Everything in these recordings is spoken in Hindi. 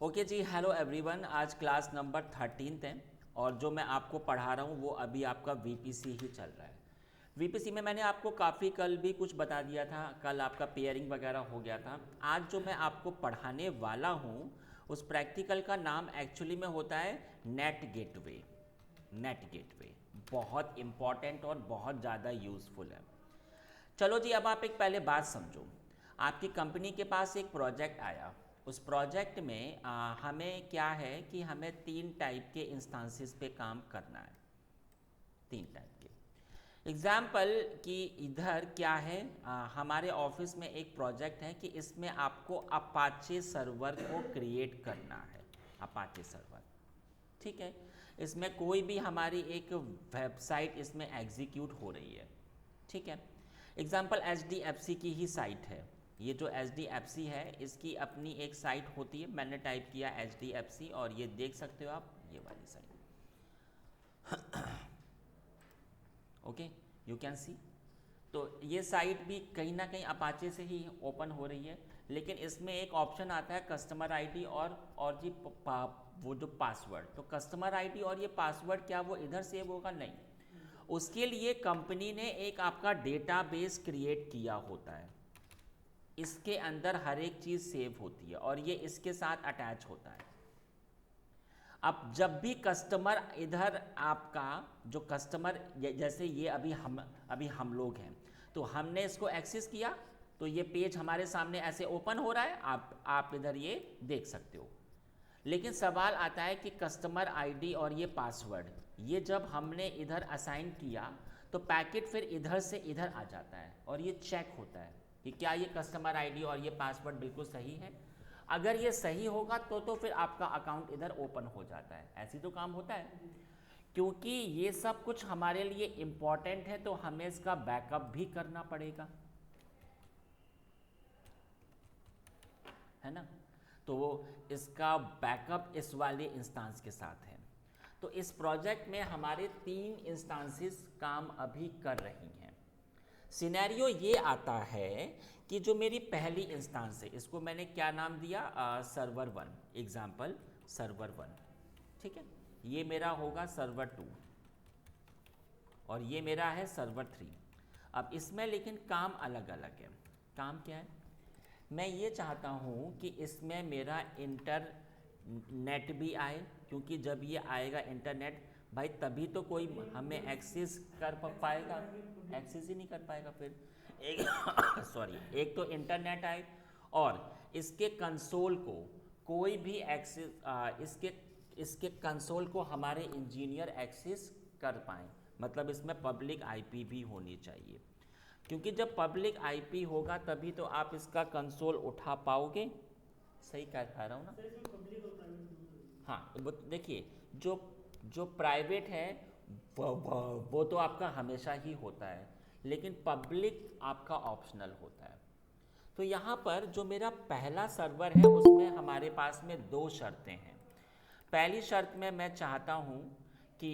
ओके जी, हेलो एवरीवन। आज क्लास नंबर 13 है और जो मैं आपको पढ़ा रहा हूँ वो अभी आपका वीपीसी ही चल रहा है। वीपीसी में मैंने आपको काफ़ी कल भी कुछ बता दिया था, कल आपका पेयरिंग वगैरह हो गया था। आज जो मैं आपको पढ़ाने वाला हूँ उस प्रैक्टिकल का नाम एक्चुअली में होता है नेट गेटवे। नेट गेटवे बहुत इम्पॉर्टेंट और बहुत ज़्यादा यूज़फुल है। चलो जी, अब आप एक पहले बात समझो। आपकी कंपनी के पास एक प्रोजेक्ट आया। उस प्रोजेक्ट में हमें क्या है कि हमें 3 टाइप के इंस्टांसेस पे काम करना है। 3 टाइप के एग्जाम्पल कि इधर क्या है, हमारे ऑफिस में एक प्रोजेक्ट है कि इसमें आपको अपाचे सर्वर को क्रिएट करना है। अपाचे सर्वर, ठीक है। इसमें कोई भी हमारी एक वेबसाइट इसमें एग्जीक्यूट हो रही है, ठीक है। एग्जाम्पल HDFC की ही साइट है। ये जो HDFC है इसकी अपनी एक साइट होती है। मैंने टाइप किया HDFC और ये देख सकते हो आप, ये वाली site. Okay, you can see. तो ये साइट भी कहीं ना कहीं अपाचे से ही ओपन हो रही है, लेकिन इसमें एक ऑप्शन आता है कस्टमर आईडी और जी वो जो पासवर्ड। तो कस्टमर आईडी और ये पासवर्ड क्या वो इधर सेव होगा? नहीं। उसके लिए कंपनी ने एक आपका डेटाबेस क्रिएट किया होता है। इसके अंदर हर एक चीज़ सेव होती है और ये इसके साथ अटैच होता है। अब जब भी कस्टमर इधर आपका जो कस्टमर, जैसे ये अभी हम लोग हैं, तो हमने इसको एक्सेस किया तो ये पेज हमारे सामने ऐसे ओपन हो रहा है। आप इधर ये देख सकते हो। लेकिन सवाल आता है कि कस्टमर आईडी और ये पासवर्ड, ये जब हमने इधर असाइन किया तो पैकेट फिर इधर से इधर आ जाता है और ये चेक होता है कि क्या ये कस्टमर आईडी और ये पासवर्ड बिल्कुल सही है। अगर ये सही होगा तो फिर आपका अकाउंट इधर ओपन हो जाता है। ऐसी तो काम होता है। क्योंकि ये सब कुछ हमारे लिए इम्पॉर्टेंट है तो हमें इसका बैकअप भी करना पड़ेगा, है ना। तो इसका बैकअप इस वाले इंस्टांस के साथ है। तो इस प्रोजेक्ट में हमारे 3 इंस्टांसेस काम अभी कर रही हैं। सिनेरियो ये आता है कि जो मेरी पहली इंस्टांस है इसको मैंने क्या नाम दिया? सर्वर 1। एग्जाम्पल सर्वर 1, ठीक है। ये मेरा होगा सर्वर 2 और ये मेरा है सर्वर 3। अब इसमें लेकिन काम अलग अलग है। काम क्या है? मैं ये चाहता हूँ कि इसमें मेरा इंटरनेट भी आए, क्योंकि जब ये आएगा इंटरनेट भाई तभी तो कोई हमें एक्सेस कर पाएगा। एक्सेस ही नहीं कर पाएगा फिर। एक सॉरी, एक तो इंटरनेट आए और इसके कंसोल को कोई भी एक्सेस इसके कंसोल को हमारे इंजीनियर एक्सेस कर पाएँ। मतलब इसमें पब्लिक आईपी भी होनी चाहिए, क्योंकि जब पब्लिक आईपी होगा तभी तो आप इसका कंसोल उठा पाओगे। सही कह पा रहा हूँ ना? हाँ, वो देखिए, जो जो प्राइवेट है वो तो आपका हमेशा ही होता है, लेकिन पब्लिक आपका ऑप्शनल होता है। तो यहाँ पर जो मेरा पहला सर्वर है उसमें हमारे पास में 2 शर्तें हैं। पहली शर्त में मैं चाहता हूँ कि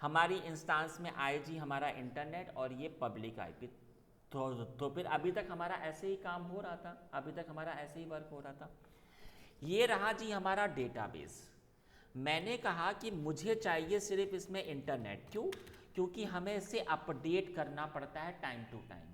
हमारी इंस्टांस में आए जी हमारा इंटरनेट और ये पब्लिक आईपी। तो फिर अभी तक हमारा ऐसे ही काम हो रहा था, अभी तक हमारा ऐसे ही वर्क हो रहा था। ये रहा जी हमारा डेटाबेस। मैंने कहा कि मुझे चाहिए सिर्फ इसमें इंटरनेट। क्यों? क्योंकि हमें इसे अपडेट करना पड़ता है टाइम टू टाइम।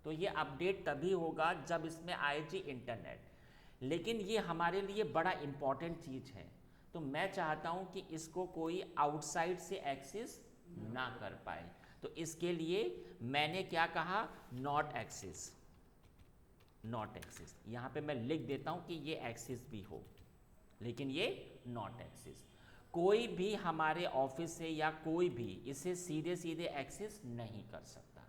तो ये अपडेट तभी होगा जब इसमें आए जी इंटरनेट। लेकिन ये हमारे लिए बड़ा इम्पॉर्टेंट चीज़ है, तो मैं चाहता हूँ कि इसको कोई आउटसाइड से एक्सेस ना कर पाए। तो इसके लिए मैंने क्या कहा? Not access. नॉट एक्सेस यहाँ पे मैं लिख देता हूँ कि ये एक्सेस भी हो, लेकिन ये नॉट एक्सेस। कोई भी हमारे ऑफिस से या कोई भी इसे सीधे सीधे एक्सेस नहीं कर सकता।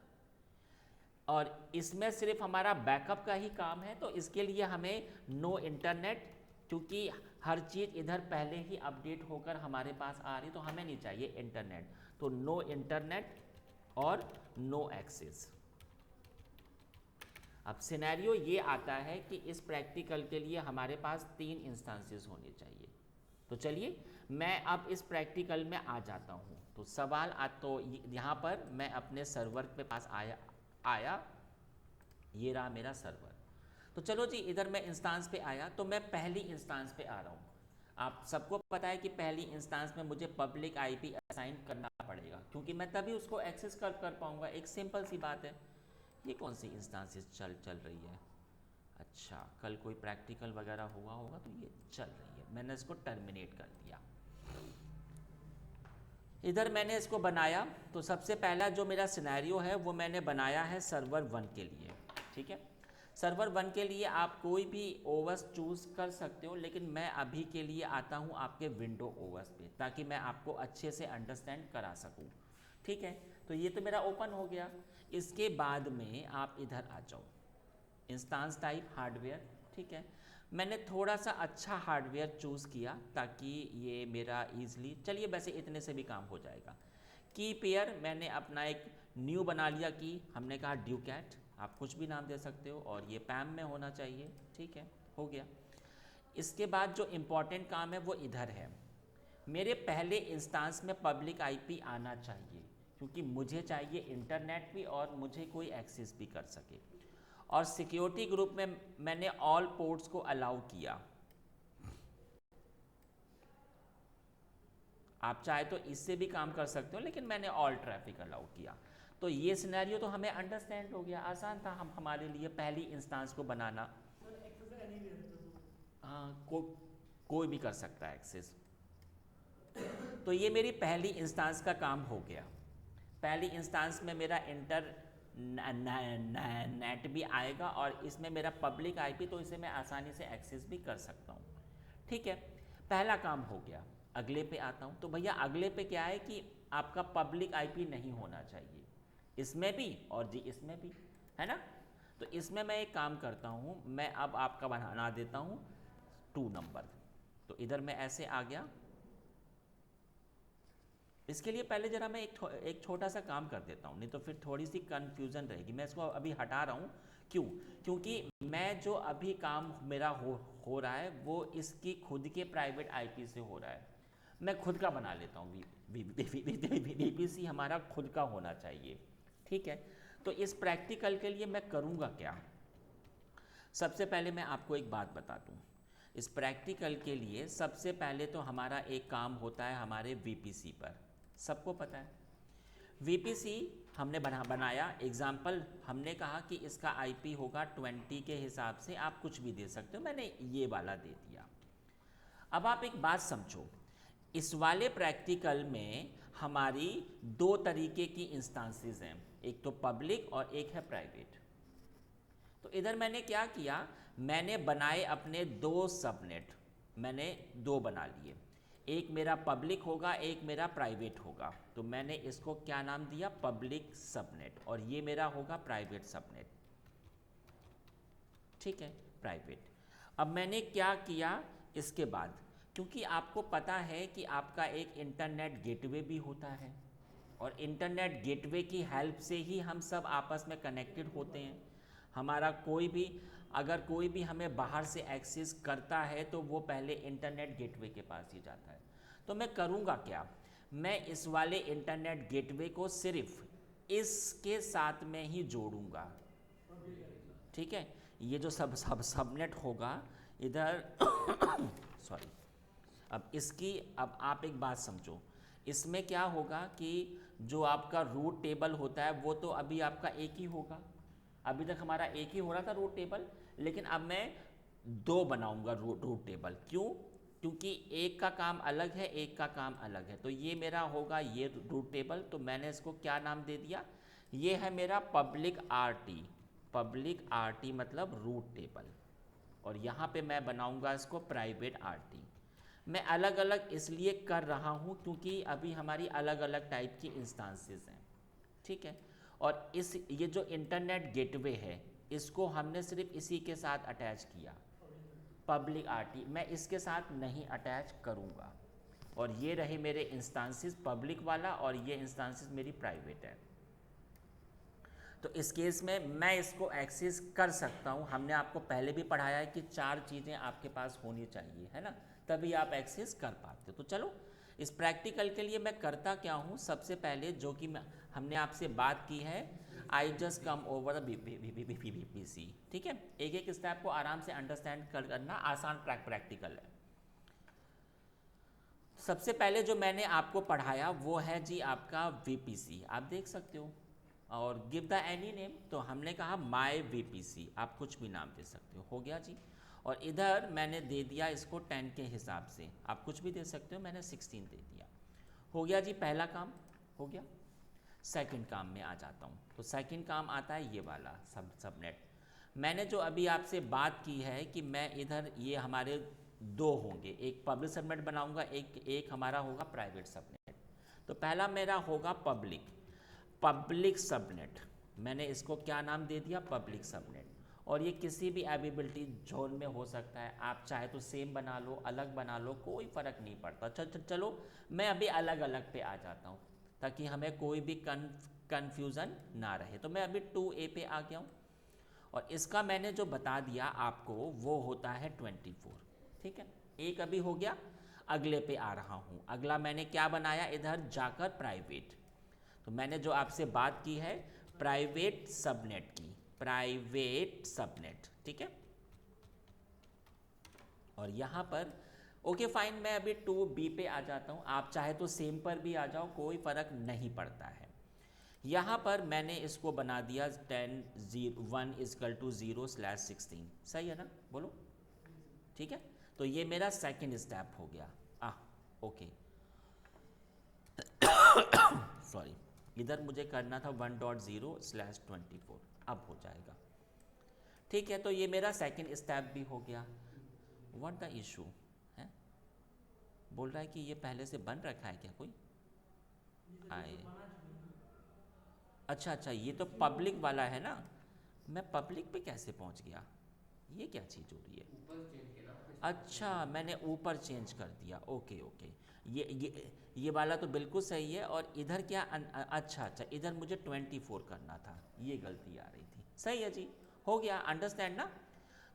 और इसमें सिर्फ हमारा बैकअप का ही काम है, तो इसके लिए हमें नो इंटरनेट, क्योंकि हर चीज़ इधर पहले ही अपडेट होकर हमारे पास आ रही, तो हमें नहीं चाहिए इंटरनेट। तो नो इंटरनेट और नो एक्सेस। अब सिनेरियो ये आता है कि इस प्रैक्टिकल के लिए हमारे पास 3 इंस्टांसेस होने चाहिए। तो चलिए मैं अब इस प्रैक्टिकल में आ जाता हूँ। तो सवाल तो यहाँ पर मैं अपने सर्वर के पास आया। ये रहा मेरा सर्वर। तो चलो जी, इधर मैं इंस्टांस पे आया, तो मैं पहली इंस्टांस पे आ रहा हूँ। आप सबको पता है कि पहली इंस्टेंस में मुझे पब्लिक आईपी असाइन करना पड़ेगा, क्योंकि मैं तभी उसको एक्सेस कर पाऊंगा। एक सिंपल सी बात है। ये कौन सी इंस्टेंसेस चल रही है? अच्छा, कल कोई प्रैक्टिकल वगैरह हुआ होगा तो ये चल रही है। मैंने इसको टर्मिनेट कर दिया। इधर मैंने इसको बनाया, तो सबसे पहला जो मेरा सिनेरियो है वो मैंने बनाया है सर्वर 1 के लिए। ठीक है, सर्वर 1 के लिए आप कोई भी ओएस चूज़ कर सकते हो, लेकिन मैं अभी के लिए आता हूँ आपके विंडो ओएस पे, ताकि मैं आपको अच्छे से अंडरस्टैंड करा सकूँ। ठीक है, तो ये तो मेरा ओपन हो गया। इसके बाद में आप इधर आ जाओ, इंस्टेंस टाइप हार्डवेयर। ठीक है, मैंने थोड़ा सा अच्छा हार्डवेयर चूज़ किया ताकि ये मेरा ईजिली, चलिए वैसे इतने से भी काम हो जाएगा। की पेयर मैंने अपना एक न्यू बना लिया की, हमने कहा ड्यूकैट, आप कुछ भी नाम दे सकते हो, और ये पैम में होना चाहिए। ठीक है, हो गया। इसके बाद जो इम्पॉर्टेंट काम है वो इधर है। मेरे पहले इंस्टेंस में पब्लिक आईपी आना चाहिए, क्योंकि मुझे चाहिए इंटरनेट भी और मुझे कोई एक्सेस भी कर सके। और सिक्योरिटी ग्रुप में मैंने ऑल पोर्ट्स को अलाउ किया। आप चाहे तो इससे भी काम कर सकते हो, लेकिन मैंने ऑल ट्रैफिक अलाउ किया। तो ये सिनेरियो तो हमें अंडरस्टैंड हो गया, आसान था हम हमारे लिए पहली इंस्टेंस को बनाना। हाँ, कोई भी कर सकता है एक्सेस। तो ये मेरी पहली इंस्टेंस का काम हो गया। पहली इंस्टेंस में मेरा नेट भी आएगा और इसमें मेरा पब्लिक आईपी, तो इसे मैं आसानी से एक्सेस भी कर सकता हूँ। ठीक है, पहला काम हो गया। अगले पे आता हूँ। तो भैया अगले पे क्या है कि आपका पब्लिक आईपी नहीं होना चाहिए, इसमें भी और जी इसमें भी, है ना। तो इसमें मैं एक काम करता हूँ, मैं अब आपका बना देता हूँ 2 नंबर। तो इधर मैं ऐसे आ गया। इसके लिए पहले ज़रा मैं एक छोटा सा काम कर देता हूँ, नहीं तो फिर थोड़ी सी कन्फ्यूज़न रहेगी। मैं इसको अभी हटा रहा हूँ। क्यों? क्योंकि मैं जो अभी काम मेरा हो रहा है वो इसकी खुद के प्राइवेट आईपी से हो रहा है। मैं खुद का बना लेता हूँ। वीपीसी हमारा खुद का होना चाहिए। ठीक है, तो इस प्रैक्टिकल के लिए मैं करूँगा क्या? सबसे पहले मैं आपको एक बात बता दूँ। इस प्रैक्टिकल के लिए सबसे पहले तो हमारा एक काम होता है हमारे वीपीसी पर, सबको पता है। वीपीसी हमने बनाया। एग्जाम्पल हमने कहा कि इसका आईपी होगा 20 के हिसाब से, आप कुछ भी दे सकते हो, मैंने ये वाला दे दिया। अब आप एक बात समझो, इस वाले प्रैक्टिकल में हमारी 2 तरीके की इंस्टेंसेस हैं, एक तो पब्लिक और एक है प्राइवेट। तो इधर मैंने क्या किया, मैंने बनाए अपने 2 सबनेट, मैंने 2 बना लिए। एक मेरा पब्लिक होगा, एक मेरा प्राइवेट होगा। तो मैंने इसको क्या नाम दिया, पब्लिक सबनेट, और ये मेरा होगा प्राइवेट सबनेट। ठीक है, प्राइवेट। अब मैंने क्या किया इसके बाद, क्योंकि आपको पता है कि आपका एक इंटरनेट गेटवे भी होता है, और इंटरनेट गेटवे की हेल्प से ही हम सब आपस में कनेक्टेड होते हैं। हमारा कोई भी, अगर कोई भी हमें बाहर से एक्सेस करता है तो वो पहले इंटरनेट गेटवे के पास ही जाता है। तो मैं करूँगा क्या, मैं इस वाले इंटरनेट गेटवे को सिर्फ इसके साथ में ही जोड़ूंगा। ठीक है, ये जो सबनेट होगा इधर सॉरी, अब आप एक बात समझो, इसमें क्या होगा कि जो आपका रूट टेबल होता है वो तो अभी आपका एक ही होगा। अभी तक हमारा एक ही हो रहा था रूट टेबल, लेकिन अब मैं 2 बनाऊंगा रूट टेबल। क्यों? क्योंकि एक का काम अलग है, एक का काम अलग है। तो ये मेरा होगा ये रूट टेबल, तो मैंने इसको क्या नाम दे दिया, ये है मेरा पब्लिक आरटी। पब्लिक आरटी मतलब रूट टेबल, और यहाँ पे मैं बनाऊंगा इसको प्राइवेट आरटी। मैं अलग अलग इसलिए कर रहा हूँ क्योंकि अभी हमारी अलग अलग टाइप की इंस्टेंसेस हैं। ठीक है, और ये जो इंटरनेट गेटवे है इसको हमने सिर्फ इसी के साथ अटैच किया, पब्लिक आरटी। मैं इसके साथ नहीं अटैच करूँगा, और ये रहे मेरे इंस्टेंसेस पब्लिक वाला, और ये इंस्टेंसेस मेरी प्राइवेट है। तो इस केस में मैं इसको एक्सेस कर सकता हूँ। हमने आपको पहले भी पढ़ाया है कि 4 चीज़ें आपके पास होनी चाहिए, है ना, तभी आप एक्सेस कर पाते हो। तो चलो इस प्रैक्टिकल के लिए मैं करता क्या हूँ, सबसे पहले जो कि हमने आपसे बात की है, I just come over the VPC. ठीक है, एक एक स्टेप को आराम से अंडरस्टैंड करना, आसान प्रैक्टिकल है। सबसे पहले जो मैंने आपको पढ़ाया वो है जी आपका वीपीसी, आप देख सकते हो, और गिव द एनी नेम, तो हमने कहा माय वीपीसी, आप कुछ भी नाम दे सकते हो गया जी। और इधर मैंने दे दिया इसको 10 के हिसाब से, आप कुछ भी दे सकते हो, मैंने 16 दे दिया, हो गया जी, पहला काम हो गया। सेकंड काम में आ जाता हूँ, तो सेकंड काम आता है ये वाला सबनेट। मैंने जो अभी आपसे बात की है कि मैं इधर ये हमारे दो होंगे, एक पब्लिक सबनेट बनाऊंगा, एक हमारा होगा प्राइवेट सबनेट। तो पहला मेरा होगा पब्लिक सबनेट, मैंने इसको क्या नाम दे दिया, पब्लिक सबनेट। और ये किसी भी अवेलेबिलिटी जोन में हो सकता है, आप चाहे तो सेम बना लो, अलग बना लो, कोई फ़र्क नहीं पड़ता। चलो मैं अभी अलग अलग पे आ जाता हूँ ताकि हमें कोई भी कन्फ्यूज़न ना रहे। तो मैं अभी 2A पे आ गया हूँ, और इसका मैंने जो बता दिया आपको वो होता है 24, ठीक है। एक अभी हो गया, अगले पे आ रहा हूँ। अगला मैंने क्या बनाया, इधर जाकर प्राइवेट, तो मैंने जो आपसे बात की है प्राइवेट सबनेट की, प्राइवेट सबनेट, ठीक है। और यहाँ पर ओके फाइन, मैं अभी 2B पे आ जाता हूँ, आप चाहे तो सेम पर भी आ जाओ, कोई फ़र्क नहीं पड़ता है। यहाँ पर मैंने इसको बना दिया 1=0/16, सही है ना, बोलो ठीक है। तो ये मेरा सेकंड स्टेप हो गया। ओके सॉरी, इधर मुझे करना था 1.0/24, अब हो जाएगा, ठीक है। तो ये मेरा सेकंड स्टेप भी हो गया। व्हाट द इशू है, बोल रहा है कि ये पहले से बन रखा है क्या कोई आए, अच्छा, ये तो पब्लिक वाला है ना, मैं पब्लिक पे कैसे पहुंच गया, ये क्या चीज़ हो रही है। अच्छा, मैंने ऊपर चेंज कर दिया, ओके, ये वाला तो बिल्कुल सही है। और इधर क्या अच्छा, इधर मुझे 24 करना था, ये गलती आ रही थी, सही है जी, हो गया, अंडरस्टैंड ना।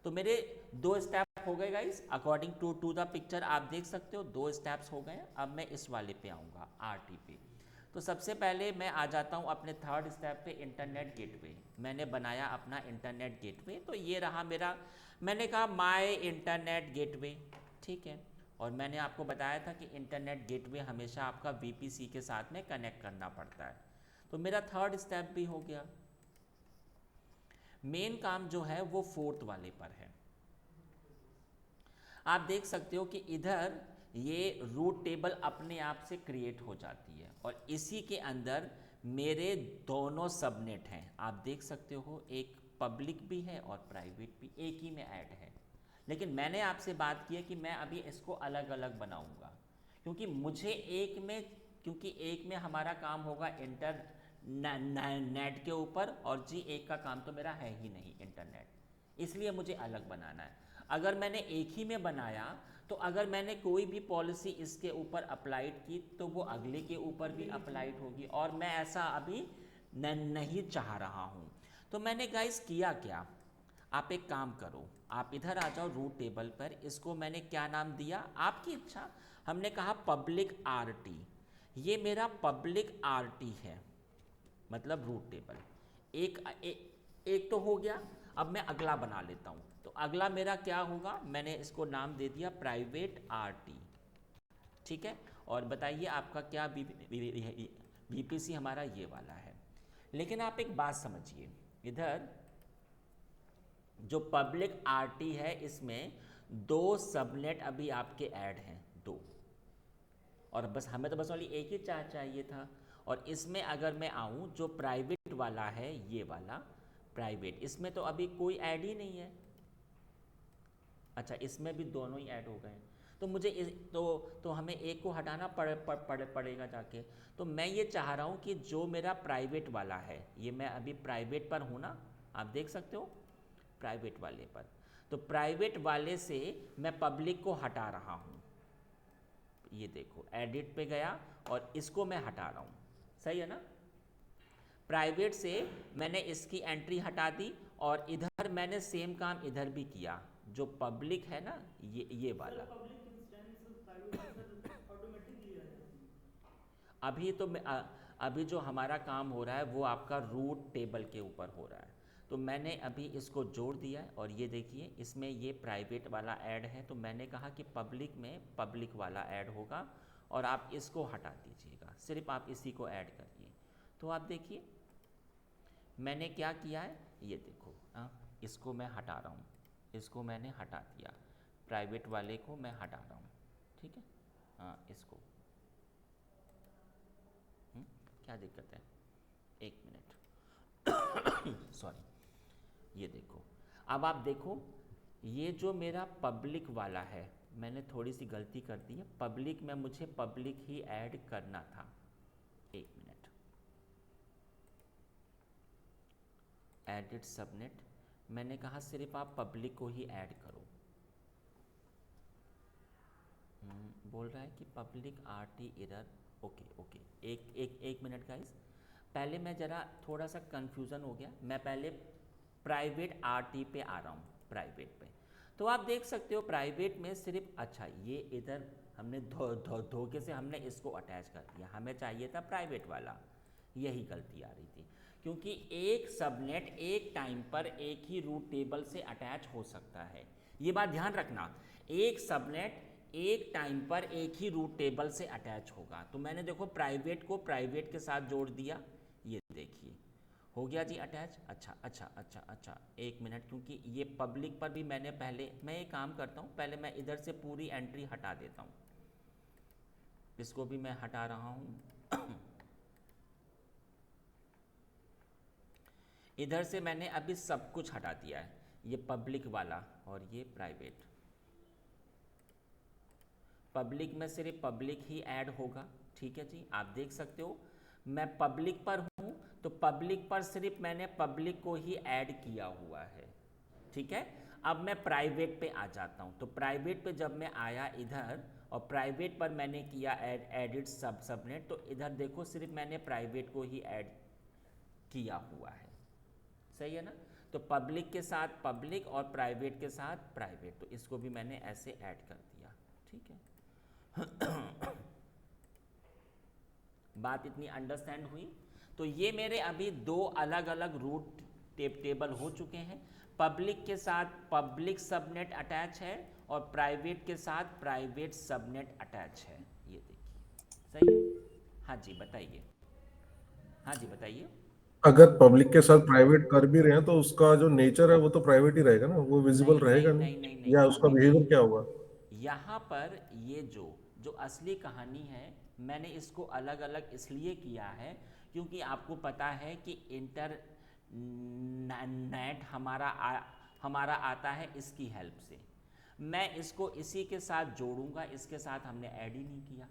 तो मेरे दो स्टेप हो गए guys, according to the picture आप देख सकते हो, दो स्टेप्स हो गए। अब मैं इस वाले पे आऊँगा, आरटी पे। तो सबसे पहले मैं आ जाता हूँ अपने थर्ड स्टेप पे, इंटरनेट गेटवे। मैंने बनाया अपना इंटरनेट गेटवे, तो ये रहा मेरा, मैंने कहा माय इंटरनेट गेटवे, ठीक है। और मैंने आपको बताया था कि इंटरनेट गेटवे हमेशा आपका वीपीसी के साथ में कनेक्ट करना पड़ता है। तो मेरा थर्ड स्टेप भी हो गया। मेन काम जो है वो फोर्थ वाले पर है। आप देख सकते हो कि इधर ये रूट टेबल अपने आप से क्रिएट हो जाती है, और इसी के अंदर मेरे दोनों सबनेट हैं, आप देख सकते हो, एक पब्लिक भी है और प्राइवेट भी, एक ही में ऐड है। लेकिन मैंने आपसे बात की है कि मैं अभी इसको अलग अलग बनाऊंगा, क्योंकि मुझे एक में हमारा काम होगा नेट के ऊपर, और जी एक का काम तो मेरा है ही नहीं इंटरनेट, इसलिए मुझे अलग बनाना है। अगर मैंने एक ही में बनाया तो अगर मैंने कोई भी पॉलिसी इसके ऊपर अप्लाइड की तो वो अगले के ऊपर भी अप्लाइड होगी, और मैं ऐसा अभी नहीं चाह रहा हूँ। तो मैंने गाइस किया क्या, आप एक काम करो, आप इधर आ जाओ रूट टेबल पर, इसको मैंने क्या नाम दिया, आपकी इच्छा, हमने कहा पब्लिक आरटी। ये मेरा पब्लिक आरटी है, मतलब रूट टेबल। एक तो हो गया। अब मैं अगला बना लेता हूँ, तो अगला मेरा क्या होगा, मैंने इसको नाम दे दिया प्राइवेट आरटी, ठीक है। और बताइए आपका क्या वीपीसी हमारा ये वाला है। लेकिन आप एक बात समझिए, इधर जो पब्लिक आरटी है इसमें दो सबनेट अभी आपके ऐड हैं, दो, और बस हमें तो बस वाली एक ही चाहिए था। और इसमें अगर मैं आऊँ, जो प्राइवेट वाला है ये वाला प्राइवेट, इसमें तो अभी कोई ऐड ही नहीं है। अच्छा, इसमें भी दोनों ही ऐड हो गए हैं, तो मुझे तो हमें एक को हटाना पड़ेगा जाके। तो मैं ये चाह रहा हूँ कि जो मेरा प्राइवेट वाला है, ये मैं अभी प्राइवेट पर हूँ ना, आप देख सकते हो प्राइवेट वाले पर, तो प्राइवेट वाले से मैं पब्लिक को हटा रहा हूँ, ये देखो एडिट पे गया और इसको मैं हटा रहा हूँ, सही है ना। प्राइवेट से मैंने इसकी एंट्री हटा दी, और इधर मैंने सेम काम इधर भी किया, जो पब्लिक है ना ये वाला। अभी तो अभी जो हमारा काम हो रहा है वो आपका रूट टेबल के ऊपर हो रहा है, तो मैंने अभी इसको जोड़ दिया है। और ये देखिए इसमें ये प्राइवेट वाला ऐड है, तो मैंने कहा कि पब्लिक में पब्लिक वाला ऐड होगा, और आप इसको हटा दीजिएगा, सिर्फ आप इसी को ऐड करिए। तो आप देखिए मैंने क्या किया है, ये देखो इसको मैं हटा रहा हूँ, इसको मैंने हटा दिया, प्राइवेट वाले को मैं हटा रहा हूँ, ठीक है। इसको क्या दिक्कत है, एक मिनट सॉरी। ये देखो, अब आप देखो ये जो मेरा पब्लिक वाला है, मैंने थोड़ी सी गलती कर दी है, पब्लिक में मुझे पब्लिक ही ऐड करना था। एक मिनट, एडिट सबनेट, मैंने कहा सिर्फ आप पब्लिक को ही ऐड करो। बोल रहा है कि public RT error, okay okay, एक मिनट गाइस, पहले मैं ज़रा थोड़ा सा कंफ्यूजन हो गया, मैं पहले प्राइवेट आरटी पे आ रहा हूँ, प्राइवेट पे। तो आप देख सकते हो प्राइवेट में सिर्फ, अच्छा ये इधर हमने धोखे से हमने इसको अटैच कर दिया, हमें चाहिए था प्राइवेट वाला, यही गलती आ रही थी, क्योंकि एक सबनेट एक टाइम पर एक ही रूट टेबल से अटैच हो सकता है, ये बात ध्यान रखना, एक सबनेट एक टाइम पर एक ही रूट टेबल से अटैच होगा। तो मैंने देखो प्राइवेट को प्राइवेट के साथ जोड़ दिया, ये देखिए हो गया जी अटैच। अच्छा, एक मिनट, क्योंकि ये पब्लिक पर भी मैंने पहले, मैं एक काम करता हूँ, पहले मैं इधर से पूरी एंट्री हटा देता हूँ, इसको भी मैं हटा रहा हूँ इधर से मैंने अभी सब कुछ हटा दिया है, ये पब्लिक वाला और ये प्राइवेट। पब्लिक में सिर्फ पब्लिक ही ऐड होगा, ठीक है जी, आप देख सकते हो मैं पब्लिक पर हूँ, तो पब्लिक पर सिर्फ मैंने पब्लिक को ही ऐड किया हुआ है, ठीक है। अब मैं प्राइवेट पे आ जाता हूँ, तो प्राइवेट पे जब मैं आया इधर और प्राइवेट पर मैंने किया एडिट सबनेट, तो इधर देखो सिर्फ मैंने प्राइवेट को ही ऐड किया हुआ है, सही है ना। तो पब्लिक के साथ पब्लिक और प्राइवेट के साथ प्राइवेट, तो इसको भी मैंने ऐसे ऐड कर दिया, ठीक है। बात इतनी अंडरस्टैंड हुई। तो ये मेरे अभी दो अलग अलग रूट टेबल हो चुके हैं, पब्लिक के साथ पब्लिक सबनेट अटैच है और प्राइवेट के साथ प्राइवेट सबनेट अटैच है, ये देखिए, सही है। हाँ जी बताइए, हाँ जी बताइए। अगर पब्लिक के साथ प्राइवेट कर भी रहे हैं तो उसका जो नेचर है वो तो प्राइवेट ही रहेगा ना, वो विजिबल नहीं रहेगा नहीं नहीं, नहीं नहीं नहीं या नहीं उसका नहीं बिहेवियर क्या नहीं, होगा। यहाँ पर ये जो जो असली कहानी है, मैंने इसको अलग अलग इसलिए किया है क्योंकि आपको पता है कि इंटरनेट हमारा आता है इसकी हेल्प से। मैं इसको इसी के साथ जोड़ूंगा, इसके साथ हमने ऐड ही नहीं किया,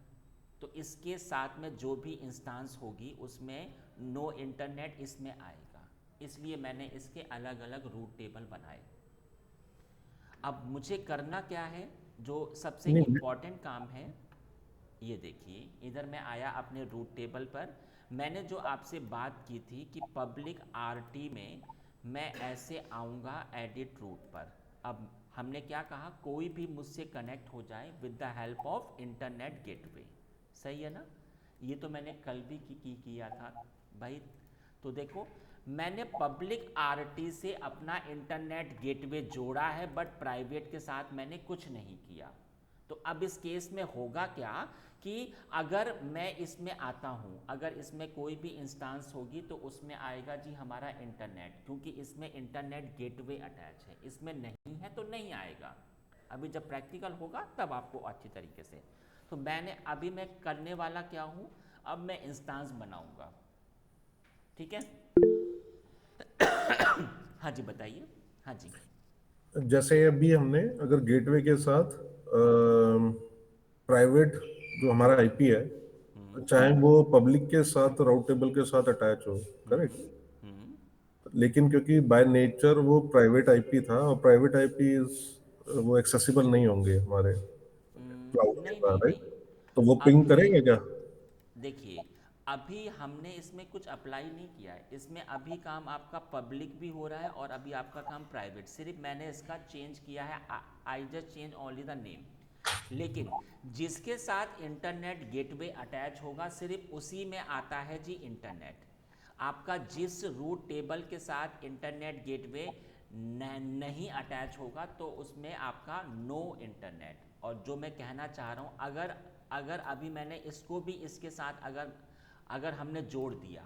तो इसके साथ में जो भी इंस्टांस होगी उसमें नो इंटरनेट इसमें आएगा, इसलिए मैंने इसके अलग अलग रूट टेबल बनाए। अब मुझे करना क्या है, जो सबसे नहीं, इम्पॉर्टेंट काम है, ये देखिए इधर मैं आया अपने रूट टेबल पर, मैंने जो आपसे बात की थी कि पब्लिक आरटी में मैं ऐसे आऊँगा एडिट रूट पर। अब हमने क्या कहा, कोई भी मुझसे कनेक्ट हो जाए with the help of internet gateway, सही है ना। ये तो मैंने कल भी किया था भाई। तो देखो मैंने पब्लिक आरटी से अपना इंटरनेट गेटवे जोड़ा है, बट प्राइवेट के साथ मैंने कुछ नहीं किया। तो अब इस केस में होगा क्या कि अगर मैं इसमें आता हूँ, अगर इसमें कोई भी इंस्टांस होगी तो उसमें आएगा जी हमारा इंटरनेट, क्योंकि इसमें इंटरनेट गेटवे अटैच है, इसमें नहीं है तो नहीं आएगा। अभी जब प्रैक्टिकल होगा तब आपको अच्छी तरीके से। तो अभी मैं करने वाला क्या हूँ, अब मैं इंस्टांस बनाऊंगा, ठीक है। हाँ जी बताइए, हाँ जी। जैसे अभी हमने अगर गेटवे के साथ प्राइवेट जो हमारा आईपी है, चाहे वो पब्लिक के साथ राउट टेबल के साथ अटैच हो, करेक्ट, हम्म लेकिन क्योंकि बाय नेचर वो प्राइवेट आईपी था और प्राइवेट आईपी वो एक्सेसिबल नहीं होंगे हमारे क्लाउड के नहीं साथ, नहीं राइट, नहीं, तो वो पिंग अभी करेगा क्या। देखिए, अभी हमने इसमें कुछ अप्लाई नहीं किया है, इसमें अभी काम आपका पब्लिक भी हो रहा है और अभी आपका काम प्राइवेट, सिर्फ मैंने इसका चेंज किया है, I just change only the name. लेकिन जिसके साथ इंटरनेट गेटवे अटैच होगा सिर्फ उसी में आता है जी इंटरनेट। आपका जिस रूट टेबल के साथ इंटरनेट गेटवे नहीं अटैच होगा तो उसमें आपका नो इंटरनेट। और जो मैं कहना चाह रहा हूँ, अगर अगर अभी मैंने इसको भी इसके साथ अगर अगर हमने जोड़ दिया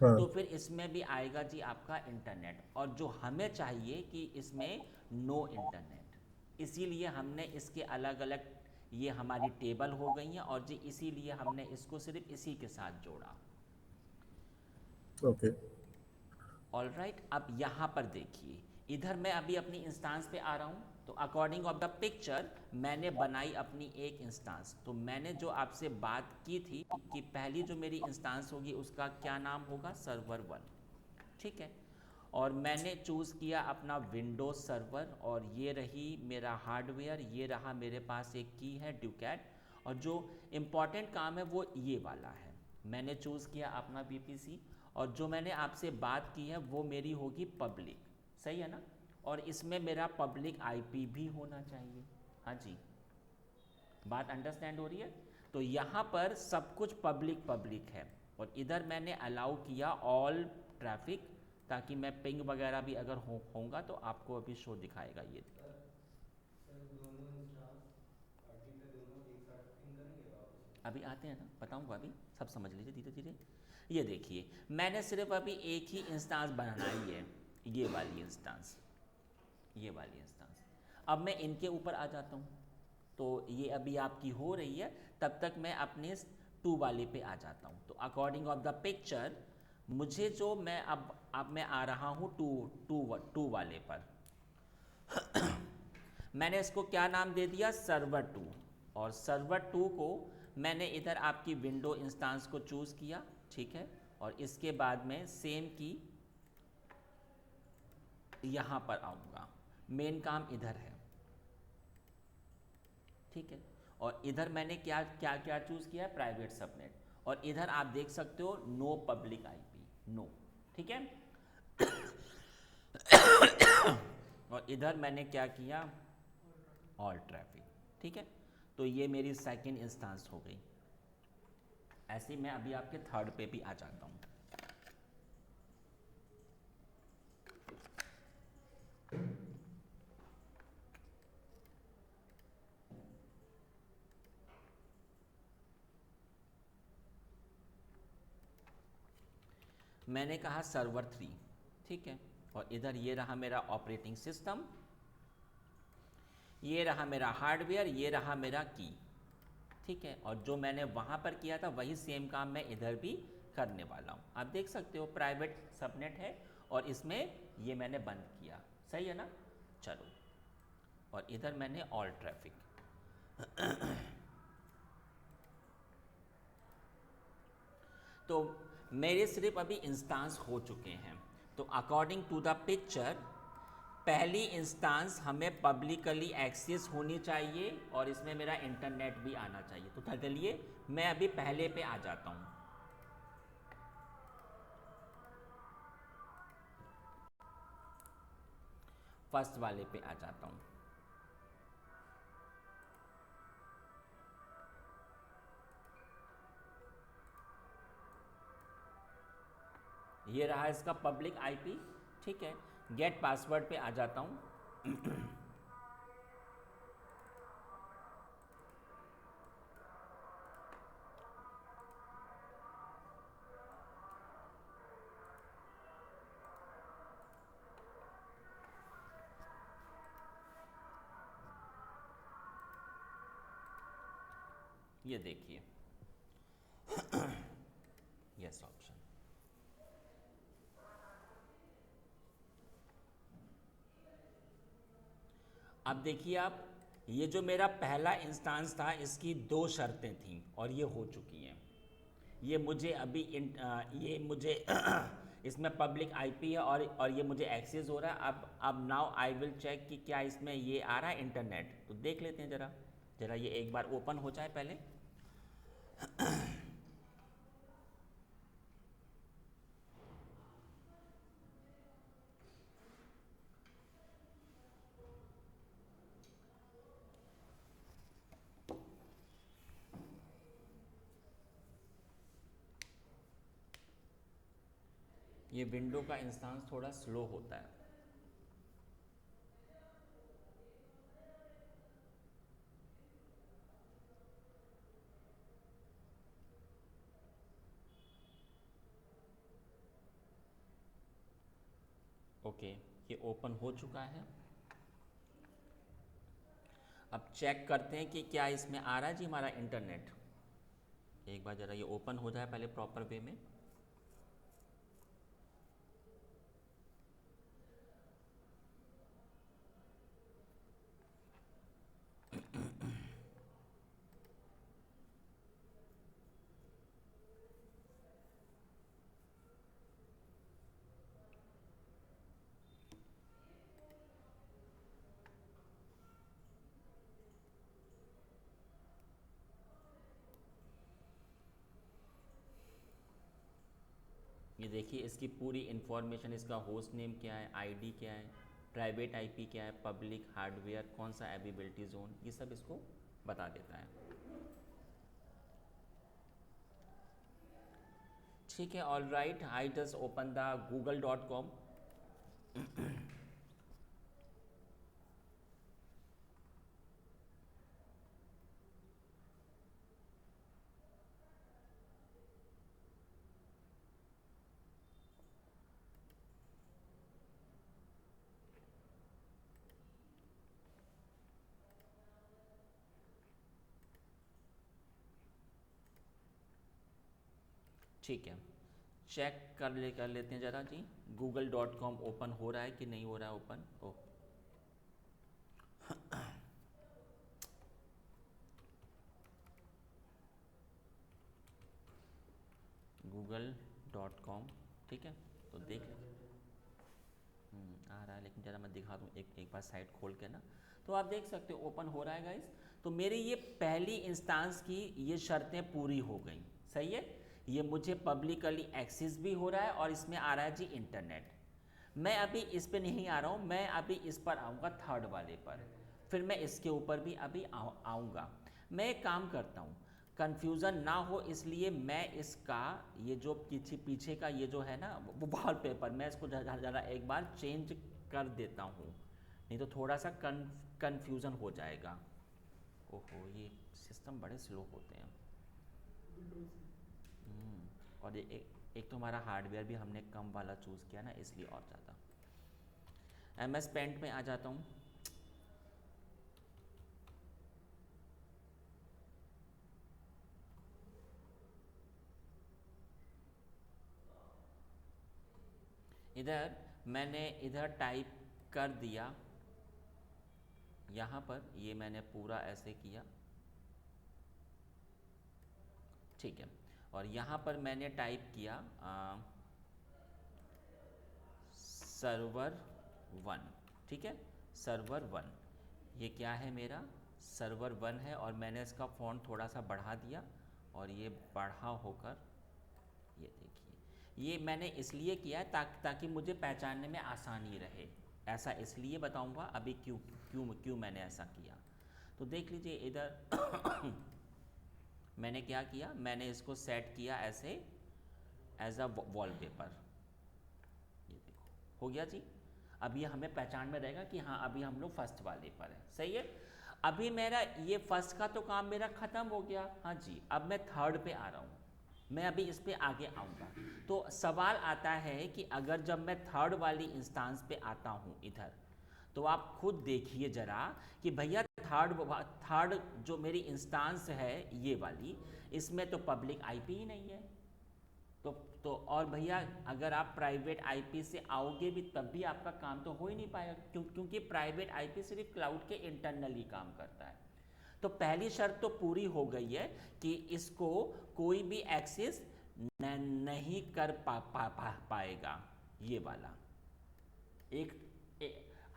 हाँ। तो फिर इसमें भी आएगा जी आपका इंटरनेट, और जो हमें चाहिए कि इसमें नो इंटरनेट, इसीलिए हमने इसके अलग अलग ये हमारी टेबल हो गई हैं, और जी इसीलिए हमने इसको सिर्फ इसी के साथ जोड़ा। ओके। ऑल राइट, अब यहाँ पर देखिए, इधर मैं अभी अपनी इंस्टांस पे आ रहा हूँ। तो अकॉर्डिंग ऑफ द पिक्चर मैंने बनाई अपनी एक इंस्टांस। तो मैंने जो आपसे बात की थी कि पहली जो मेरी इंस्टांस होगी उसका क्या नाम होगा, सर्वर 1, ठीक है। और मैंने चूज़ किया अपना विंडोज सर्वर, और ये रही मेरा हार्डवेयर, ये रहा मेरे पास एक की है ड्यूकैट, और जो इम्पॉर्टेंट काम है वो ये वाला है। मैंने चूज़ किया अपना VPC, और जो मैंने आपसे बात की है वो मेरी होगी पब्लिक, सही है ना। और इसमें मेरा पब्लिक IP भी होना चाहिए। हाँ जी, बात अंडरस्टैंड हो रही है। तो यहाँ पर सब कुछ पब्लिक पब्लिक है, और इधर मैंने अलाउ किया ऑल ट्रैफिक, ताकि मैं पिंग वगैरह भी अगर होगा तो आपको अभी शो दिखाएगा ये। अभी आते हैं ना, बताऊंगा, अभी सब समझ लीजिए धीरे धीरे। ये देखिए, मैंने सिर्फ अभी एक ही इंस्टांस बनाई है, ये वाली इंस्टांस, ये वाली इंस्टांस। अब मैं इनके ऊपर आ जाता हूँ। तो ये अभी आपकी हो रही है, तब तक मैं अपने 2 वाले पे आ जाता हूँ। तो अकॉर्डिंग ऑफ द पिक्चर मुझे जो मैं अब मैं आ रहा हूँ टू वाले पर। मैंने इसको क्या नाम दे दिया, सर्वर 2। और सर्वर 2 को मैंने इधर आपकी विंडो इंस्टांस को चूज़ किया, ठीक है। और इसके बाद में सेम की यहाँ पर आऊँगा, मेन काम इधर है, ठीक है। और इधर मैंने क्या क्या क्या चूज़ किया, प्राइवेट सबनेट। और इधर आप देख सकते हो नो पब्लिक IP, नो, ठीक है। और इधर मैंने क्या किया, ऑल ट्रैफिक, ठीक है। तो ये मेरी सेकंड इंस्टांस हो गई। ऐसे ही मैं अभी आपके थर्ड पे भी आ जाता हूँ। मैंने कहा सर्वर 3, ठीक है। और इधर ये रहा मेरा ऑपरेटिंग सिस्टम, ये रहा मेरा हार्डवेयर, ये रहा मेरा की, ठीक है। और जो मैंने वहाँ पर किया था वही सेम काम मैं इधर भी करने वाला हूँ। आप देख सकते हो प्राइवेट सबनेट है, और इसमें ये मैंने बंद किया, सही है ना। चलो, और इधर मैंने ऑल ट्रैफिक। तो मेरे सिर्फ अभी इंस्टांस हो चुके हैं। तो अकॉर्डिंग टू द पिक्चर पहली इंस्टांस हमें पब्लिकली एक्सेस होनी चाहिए, और इसमें मेरा इंटरनेट भी आना चाहिए। तो चलिए मैं अभी पहले पे आ जाता हूँ। फर्स्ट वाले पे आ जाता हूँ। ये रहा इसका पब्लिक IP, ठीक है। गेट पासवर्ड पे आ जाता हूँ। ये देखिए, यस ऑप्शन। अब देखिए आप, ये जो मेरा पहला इंस्टांस था इसकी 2 शर्तें थीं, और ये हो चुकी हैं। ये मुझे अभी ये मुझे इसमें पब्लिक IP है, और ये मुझे एक्सेस हो रहा है। अब नाउ आई विल चेक कि क्या इसमें ये आ रहा है इंटरनेट। तो देख लेते हैं ज़रा, ज़रा ये एक बार ओपन हो जाए पहले। ये विंडो का इंस्टांस थोड़ा स्लो होता है। ओके, ये ओपन हो चुका है। अब चेक करते हैं कि क्या इसमें आ रहा है जी हमारा इंटरनेट। एक बार ज़रा ये ओपन हो जाए पहले प्रॉपर वे में। ये देखिए इसकी पूरी इन्फॉर्मेशन, इसका होस्ट नेम क्या है, आईडी क्या है, प्राइवेट आईपी क्या है, पब्लिक हार्डवेयर कौन सा, अवेलेबिलिटी जोन, ये सब इसको बता देता है। ठीक है, all right, I just open the google.com। ठीक है, चेक कर लेते हैं ज़रा जी, google.com ओपन हो रहा है कि नहीं हो रहा है ओपन। ओ google.com, ठीक है, तो देख आ रहा है, लेकिन ज़रा मैं दिखा दूँ एक बार साइट खोल के ना, तो आप देख सकते हो ओपन हो रहा है गाइस। तो मेरी ये पहली इंस्टांस की ये शर्तें पूरी हो गई, सही है। ये मुझे पब्लिकली एक्सेस भी हो रहा है और इसमें आ रहा है जी इंटरनेट। मैं अभी इस पे नहीं आ रहा हूँ, मैं अभी इस पर आऊँगा थर्ड वाले पर, फिर मैं इसके ऊपर भी अभी आऊँगा। मैं एक काम करता हूँ, कन्फ्यूज़न ना हो इसलिए मैं इसका ये जो पीछे पीछे का ये जो है ना वो वॉल पेपर, मैं इसको ज़रा एक बार चेंज कर देता हूँ, नहीं तो थोड़ा सा कन्फ्यूज़न हो जाएगा। ओहो, ये सिस्टम बड़े स्लो होते हैं। और ये एक तो हमारा हार्डवेयर भी हमने कम वाला चूज़ किया ना, इसलिए और ज़्यादा। MS पेंट में आ जाता हूँ। इधर मैंने इधर टाइप कर दिया, यहाँ पर ये मैंने पूरा ऐसे किया, ठीक है। और यहाँ पर मैंने टाइप किया सर्वर 1, ठीक है, सर्वर 1। ये क्या है, मेरा सर्वर 1 है, और मैंने इसका फ़ॉन्ट थोड़ा सा बढ़ा दिया, और ये बढ़ा होकर ये देखिए, ये मैंने इसलिए किया है ताकि मुझे पहचानने में आसानी रहे। ऐसा इसलिए बताऊंगा अभी क्यों क्यों क्यों मैंने ऐसा किया। तो देख लीजिए इधर मैंने क्या किया, मैंने इसको सेट किया ऐसे एज अ वॉलपेपर। ये देखो हो गया जी। अब ये हमें पहचान में रहेगा कि हाँ अभी हम लोग फर्स्ट वाले पर है, सही है। अभी मेरा ये फर्स्ट का तो काम मेरा ख़त्म हो गया, हाँ जी। अब मैं थर्ड पे आ रहा हूँ, मैं अभी इस पे आगे आऊँगा। तो सवाल आता है कि अगर जब मैं थर्ड वाली इंस्टांस पे आता हूँ इधर, तो आप खुद देखिए ज़रा कि भैया थर्ड जो मेरी इंस्टांस है ये वाली, इसमें तो पब्लिक आईपी ही नहीं है। तो और भैया अगर आप प्राइवेट आईपी से आओगे भी तब भी आपका काम तो हो ही नहीं पाएगा, क्योंकि प्राइवेट आईपी सिर्फ क्लाउड के इंटरनली काम करता है। तो पहली शर्त तो पूरी हो गई है कि इसको कोई भी एक्सेस नहीं कर पाएगा, ये वाला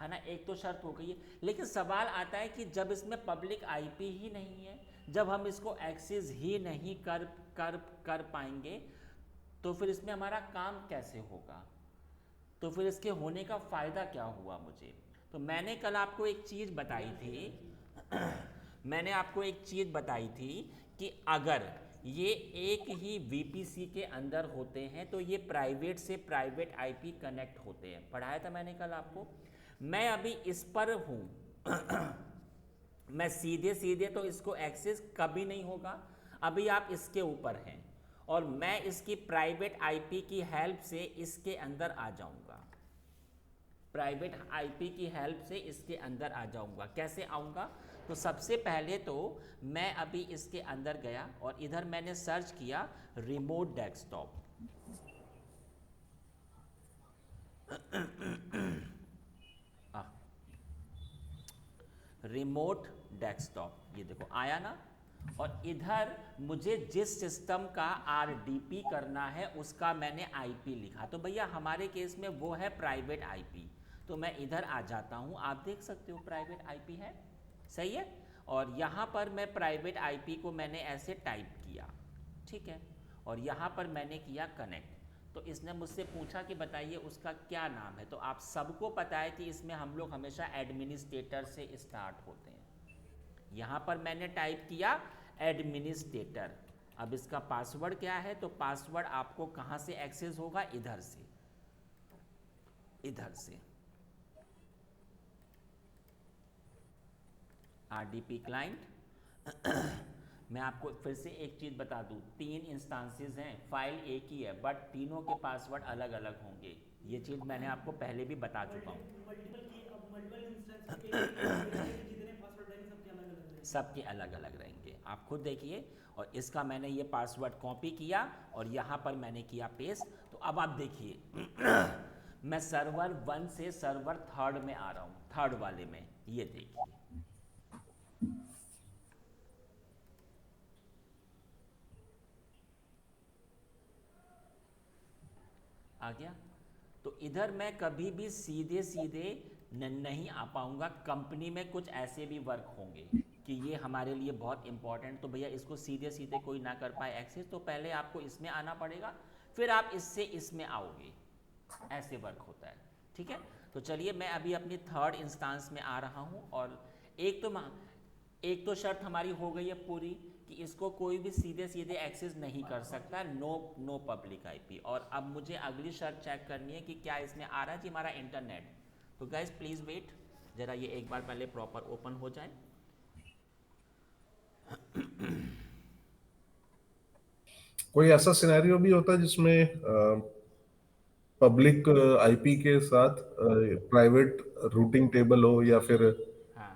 है ना, एक तो शर्त हो गई है। लेकिन सवाल आता है कि जब इसमें पब्लिक आईपी ही नहीं है, जब हम इसको एक्सेस ही नहीं कर पाएंगे, तो फिर इसमें हमारा काम कैसे होगा, तो फिर इसके होने का फ़ायदा क्या हुआ मुझे। तो मैंने कल आपको एक चीज़ बताई थी मैंने आपको एक चीज़ बताई थी कि अगर ये एक ही वीपीसी के अंदर होते हैं तो ये प्राइवेट से प्राइवेट आईपी कनेक्ट होते हैं, पढ़ाया था मैंने कल आपको। मैं अभी इस पर हूँ मैं सीधे सीधे तो इसको एक्सेस कभी नहीं होगा, अभी आप इसके ऊपर हैं और मैं इसकी प्राइवेट आईपी की हेल्प से इसके अंदर आ जाऊंगा। प्राइवेट आईपी की हेल्प से इसके अंदर आ जाऊंगा। कैसे आऊंगा? तो सबसे पहले तो मैं अभी इसके अंदर गया और इधर मैंने सर्च किया रिमोट डेस्कटॉप। रिमोट डेस्कटॉप, ये देखो आया ना। और इधर मुझे जिस सिस्टम का आरडीपी करना है उसका मैंने आईपी लिखा। तो भैया हमारे केस में वो है प्राइवेट आईपी। तो मैं इधर आ जाता हूँ, आप देख सकते हो प्राइवेट आईपी है, सही है। और यहाँ पर मैं प्राइवेट आईपी को मैंने ऐसे टाइप किया, ठीक है। और यहाँ पर मैंने किया कनेक्ट। तो इसने मुझसे पूछा कि बताइए उसका क्या नाम है। तो आप सबको पता है कि इसमें हम लोग हमेशा एडमिनिस्ट्रेटर से स्टार्ट होते हैं। यहाँ पर मैंने टाइप किया एडमिनिस्ट्रेटर। अब इसका पासवर्ड क्या है? तो पासवर्ड आपको कहाँ से एक्सेस होगा? इधर से, इधर से आरडीपी क्लाइंट। मैं आपको फिर से एक चीज़ बता दूं, 3 इंस्टांसेस हैं, फाइल एक ही है, बट तीनों के पासवर्ड अलग अलग होंगे। ये चीज़ मैंने आपको पहले भी बता चुका हूँ। मल्टीपल की अब मल्टीपल इंस्टेंस पे एक जितने पासवर्ड रहेंगे सबके अलग अलग रहेंगे। सबके अलग अलग रहेंगे, आप खुद देखिए। और इसका मैंने ये पासवर्ड कॉपी किया और यहाँ पर मैंने किया पेस्ट। तो अब आप देखिए मैं सर्वर 1 से सर्वर 3rd में आ रहा हूँ, 3rd वाले में, ये देखिए। आ गया। तो इधर मैं कभी भी सीधे सीधे नहीं आ पाऊंगा। कंपनी में कुछ ऐसे भी वर्क होंगे कि ये हमारे लिए बहुत इंपॉर्टेंट, तो भैया इसको सीधे सीधे कोई ना कर पाए एक्सेस, तो पहले आपको इसमें आना पड़ेगा, फिर आप इससे इसमें आओगे। ऐसे वर्क होता है, ठीक है। तो चलिए मैं अभी अपनी 3rd इंस्टांस में आ रहा हूँ। और एक तो शर्त हमारी हो गई है पूरी कि इसको कोई भी सीधे सीधे एक्सेस नहीं कर सकता, नो पब्लिक आईपी। और अब मुझे अगली शर्त चेक करनी है कि क्या इसमें आ रहा है जी हमारा इंटरनेट। तो गाइस प्लीज़ वेट, ज़रा ये एक बार पहले प्रॉपर ओपन हो जाए। कोई ऐसा सिनेरियो भी होता है जिसमें पब्लिक आईपी के साथ प्राइवेट रूटिंग टेबल हो, या फिर हाँ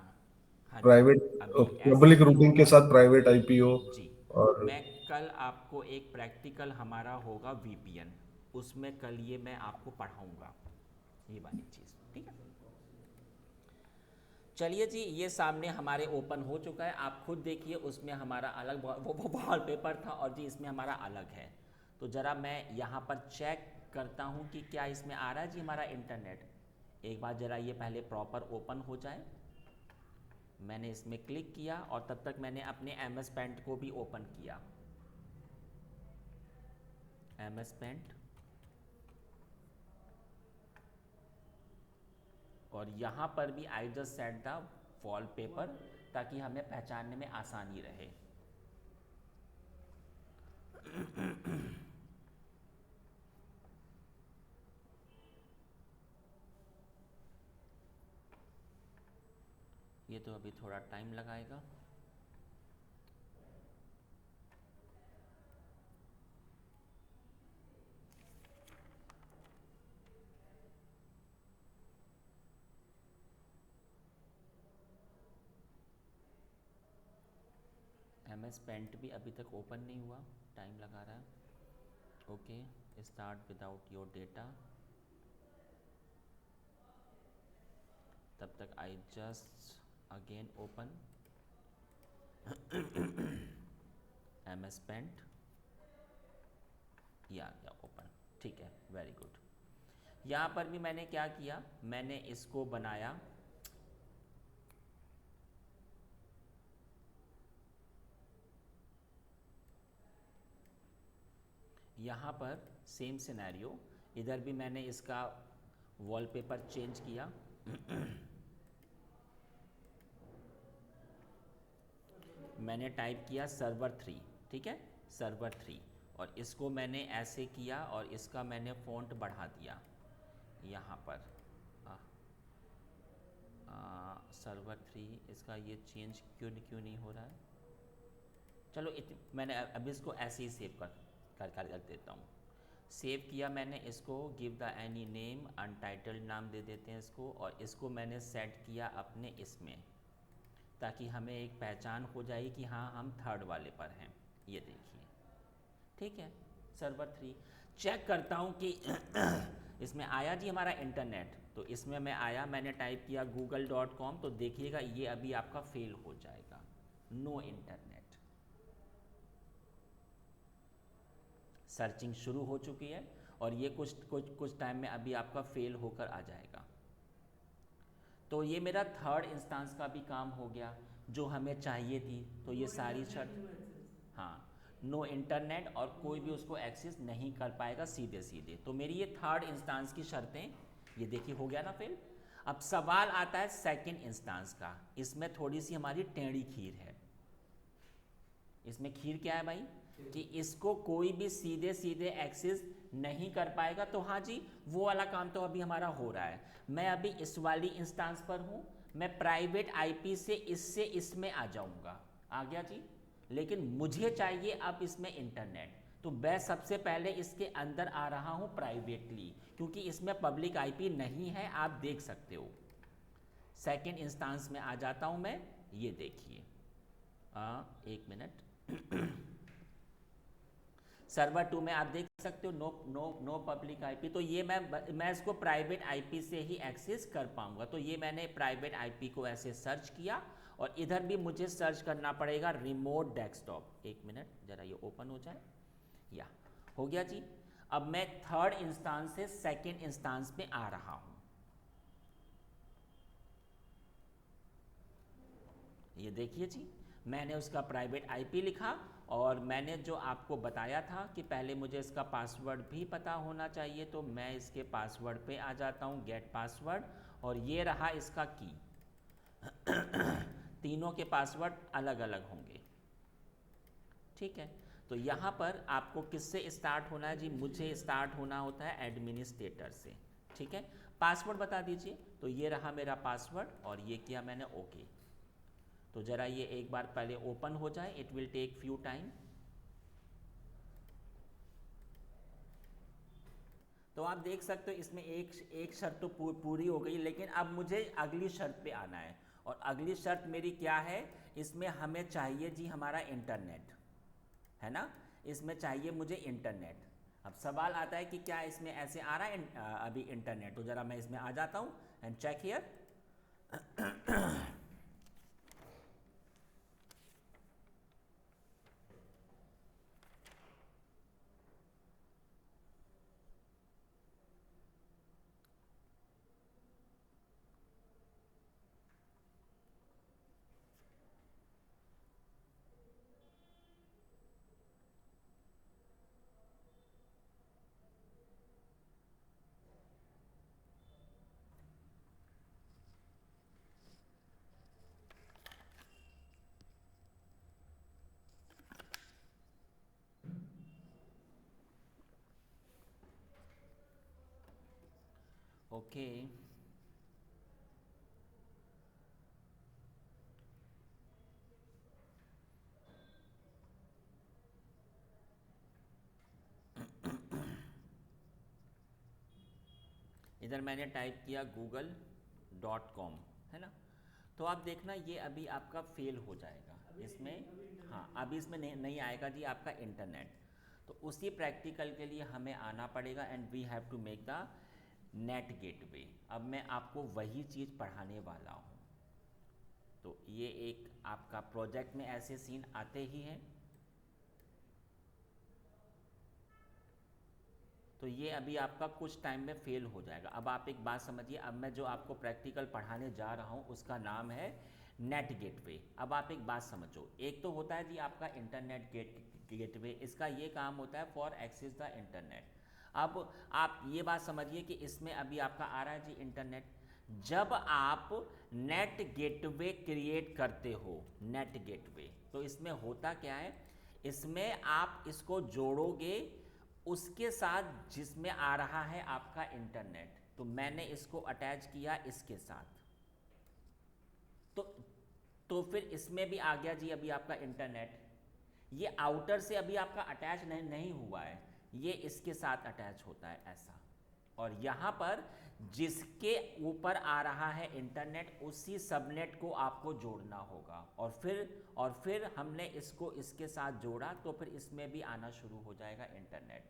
हाँ जी, प्राइवेट अभी ऐसा पब्लिक ही रूटिंग के होगा साथ प्राइवेट आईपी हो? जी। और मैं कल आपको एक प्रैक्टिकल हमारा होगा वीपीएन, उसमें कल ये मैं आपको पढ़ाऊँगा ये वाली चीज़, ठीक है। चलिए जी, ये सामने हमारे ओपन हो चुका है, आप खुद देखिए। उसमें हमारा अलग वो वॉलपेपर था और जी इसमें हमारा अलग है। तो ज़रा मैं यहाँ पर चेक करता हूँ कि क्या इसमें आ रहा है जी हमारा इंटरनेट। एक बार ज़रा ये पहले प्रॉपर ओपन हो जाए। मैंने इसमें क्लिक किया और तब तक मैंने अपने एमएस पेंट को भी ओपन किया। एमएस पेंट, और यहाँ पर भी I just set the wallpaper ताकि हमें पहचानने में आसानी रहे। ये तो अभी थोड़ा टाइम लगाएगा। एमएस पेंट भी अभी तक ओपन नहीं हुआ, टाइम लगा रहा है। Okay, start without your data. तब तक I just again open MS paint, ये आ गया ओपन, ठीक है, वेरी गुड। यहाँ पर भी मैंने क्या किया, मैंने इसको बनाया यहाँ पर सेम सिनेरियो। इधर भी मैंने इसका वॉलपेपर चेंज किया। मैंने टाइप किया सर्वर 3, ठीक है, सर्वर 3। और इसको मैंने ऐसे किया और इसका मैंने फ़ॉन्ट बढ़ा दिया यहाँ पर। सर्वर 3, इसका ये चेंज क्यों नहीं हो रहा है? चलो मैंने अभी इसको ऐसे ही सेव कर देता हूँ। सेव किया मैंने इसको, give the any name, untitled नाम दे देते हैं इसको, और इसको मैंने सेट किया अपने इसमें, ताकि हमें एक पहचान हो जाए कि हाँ हम थर्ड वाले पर हैं। ये देखिए, ठीक है। सर्वर 3 चेक करता हूँ कि इसमें आया जी हमारा इंटरनेट, तो इसमें मैं आया, मैंने टाइप किया google.com, तो देखिएगा ये अभी आपका फेल हो जाएगा, नो इंटरनेट। सर्चिंग शुरू हो चुकी है और ये कुछ टाइम में अभी आपका फेल होकर आ जाएगा। तो ये मेरा थर्ड इंस्टेंस का भी काम हो गया जो हमें चाहिए थी। तो ये सारी शर्त, हाँ, नो इंटरनेट, और कोई भी उसको एक्सेस नहीं कर पाएगा सीधे सीधे। तो मेरी ये थर्ड इंस्टेंस की शर्तें, ये देखिए हो गया ना फेल। अब सवाल आता है सेकंड इंस्टेंस का। इसमें थोड़ी सी हमारी टेढ़ी खीर है। इसमें खीर क्या है भाई, कि इसको कोई भी सीधे सीधे एक्सेस नहीं कर पाएगा। तो हाँ जी, वो वाला काम तो अभी हमारा हो रहा है। मैं अभी इस वाली इंस्टेंस पर हूँ, मैं प्राइवेट आईपी से इससे इसमें आ जाऊँगा, आ गया जी। लेकिन मुझे चाहिए अब इसमें इंटरनेट, तो मैं सबसे पहले इसके अंदर आ रहा हूँ प्राइवेटली, क्योंकि इसमें पब्लिक आईपी नहीं है, आप देख सकते हो। सेकेंड इंस्टेंस में आ जाता हूँ मैं, ये देखिए, एक मिनट। सर्वर 2 में आप देख सकते हो नो पब्लिक आईपी। तो ये मैं इसको प्राइवेट आईपी से ही एक्सेस कर पाऊंगा। तो ये मैंने प्राइवेट आईपी को ऐसे सर्च किया, और इधर भी मुझे सर्च करना पड़ेगा रिमोट डेस्कटॉप। एक मिनट जरा ये ओपन हो जाए, या हो गया जी। अब मैं थर्ड इंस्टेंस से सेकेंड इंस्टेंस में आ रहा हूं। ये देखिए जी, मैंने उसका प्राइवेट आईपी लिखा, और मैंने जो आपको बताया था कि पहले मुझे इसका पासवर्ड भी पता होना चाहिए, तो मैं इसके पासवर्ड पे आ जाता हूँ, गेट पासवर्ड, और ये रहा इसका की। तीनों के पासवर्ड अलग अलग होंगे, ठीक है। तो यहाँ पर आपको किससे स्टार्ट होना है जी, मुझे स्टार्ट होना होता है एडमिनिस्ट्रेटर से, ठीक है। पासवर्ड बता दीजिए। तो ये रहा मेरा पासवर्ड, और ये किया मैंने ओके। तो ज़रा ये एक बार पहले ओपन हो जाए, it will take few time. तो आप देख सकते हो इसमें एक शर्त तो पूरी हो गई, लेकिन अब मुझे अगली शर्त पे आना है। और अगली शर्त मेरी क्या है, इसमें हमें चाहिए जी हमारा इंटरनेट, है ना। इसमें चाहिए मुझे इंटरनेट। अब सवाल आता है कि क्या इसमें ऐसे आ रहा है अभी इंटरनेट। तो ज़रा मैं इसमें आ जाता हूँ एंड चेक हियर। ओके, इधर मैंने टाइप किया google.com, है ना। तो आप देखना ये अभी आपका फेल हो जाएगा इसमें। हाँ, अभी इसमें नहीं आएगा जी आपका इंटरनेट। तो उसी प्रैक्टिकल के लिए हमें आना पड़ेगा, and we have to make the net gateway. अब मैं आपको वही चीज़ पढ़ाने वाला हूँ। तो ये एक आपका प्रोजेक्ट में ऐसे सीन आते ही हैं। तो ये अभी आपका कुछ टाइम में फेल हो जाएगा। अब आप एक बात समझिए, अब मैं जो आपको प्रैक्टिकल पढ़ाने जा रहा हूँ उसका नाम है नेट गेटवे। अब आप एक बात समझो, एक तो होता है जी आपका इंटरनेट गेटवे, इसका ये काम होता है फॉर एक्सेस द इंटरनेट। अब आप ये बात समझिए कि इसमें अभी आपका आ रहा है जी इंटरनेट। जब आप नेट गेटवे क्रिएट करते हो, नेट गेटवे, तो इसमें होता क्या है, इसमें आप इसको जोड़ोगे उसके साथ जिसमें आ रहा है आपका इंटरनेट। तो मैंने इसको अटैच किया इसके साथ, तो फिर इसमें भी आ गया जी अभी आपका इंटरनेट। ये आउटर से अभी आपका अटैच नहीं हुआ है, ये इसके साथ अटैच होता है ऐसा, और यहाँ पर जिसके ऊपर आ रहा है इंटरनेट उसी सबनेट को आपको जोड़ना होगा, और फिर हमने इसको इसके साथ जोड़ा तो फिर इसमें भी आना शुरू हो जाएगा इंटरनेट।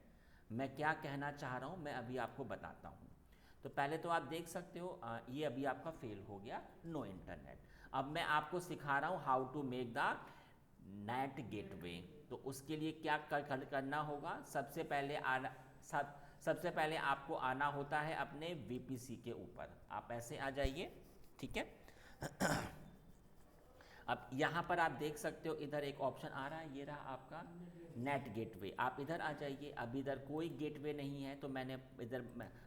मैं क्या कहना चाह रहा हूँ मैं अभी आपको बताता हूँ। तो पहले तो आप देख सकते हो ये अभी आपका फेल हो गया, नो इंटरनेट। अब मैं आपको सिखा रहा हूँ how to make the net gateway. तो उसके लिए क्या करना होगा, सबसे पहले आपको आना होता है अपने VPC के ऊपर। आप ऐसे आ जाइए, ठीक है। अब यहाँ पर आप देख सकते हो इधर एक ऑप्शन आ रहा है, ये रहा आपका नेट गेटवे। आप इधर आ जाइए। अब इधर कोई गेटवे नहीं है तो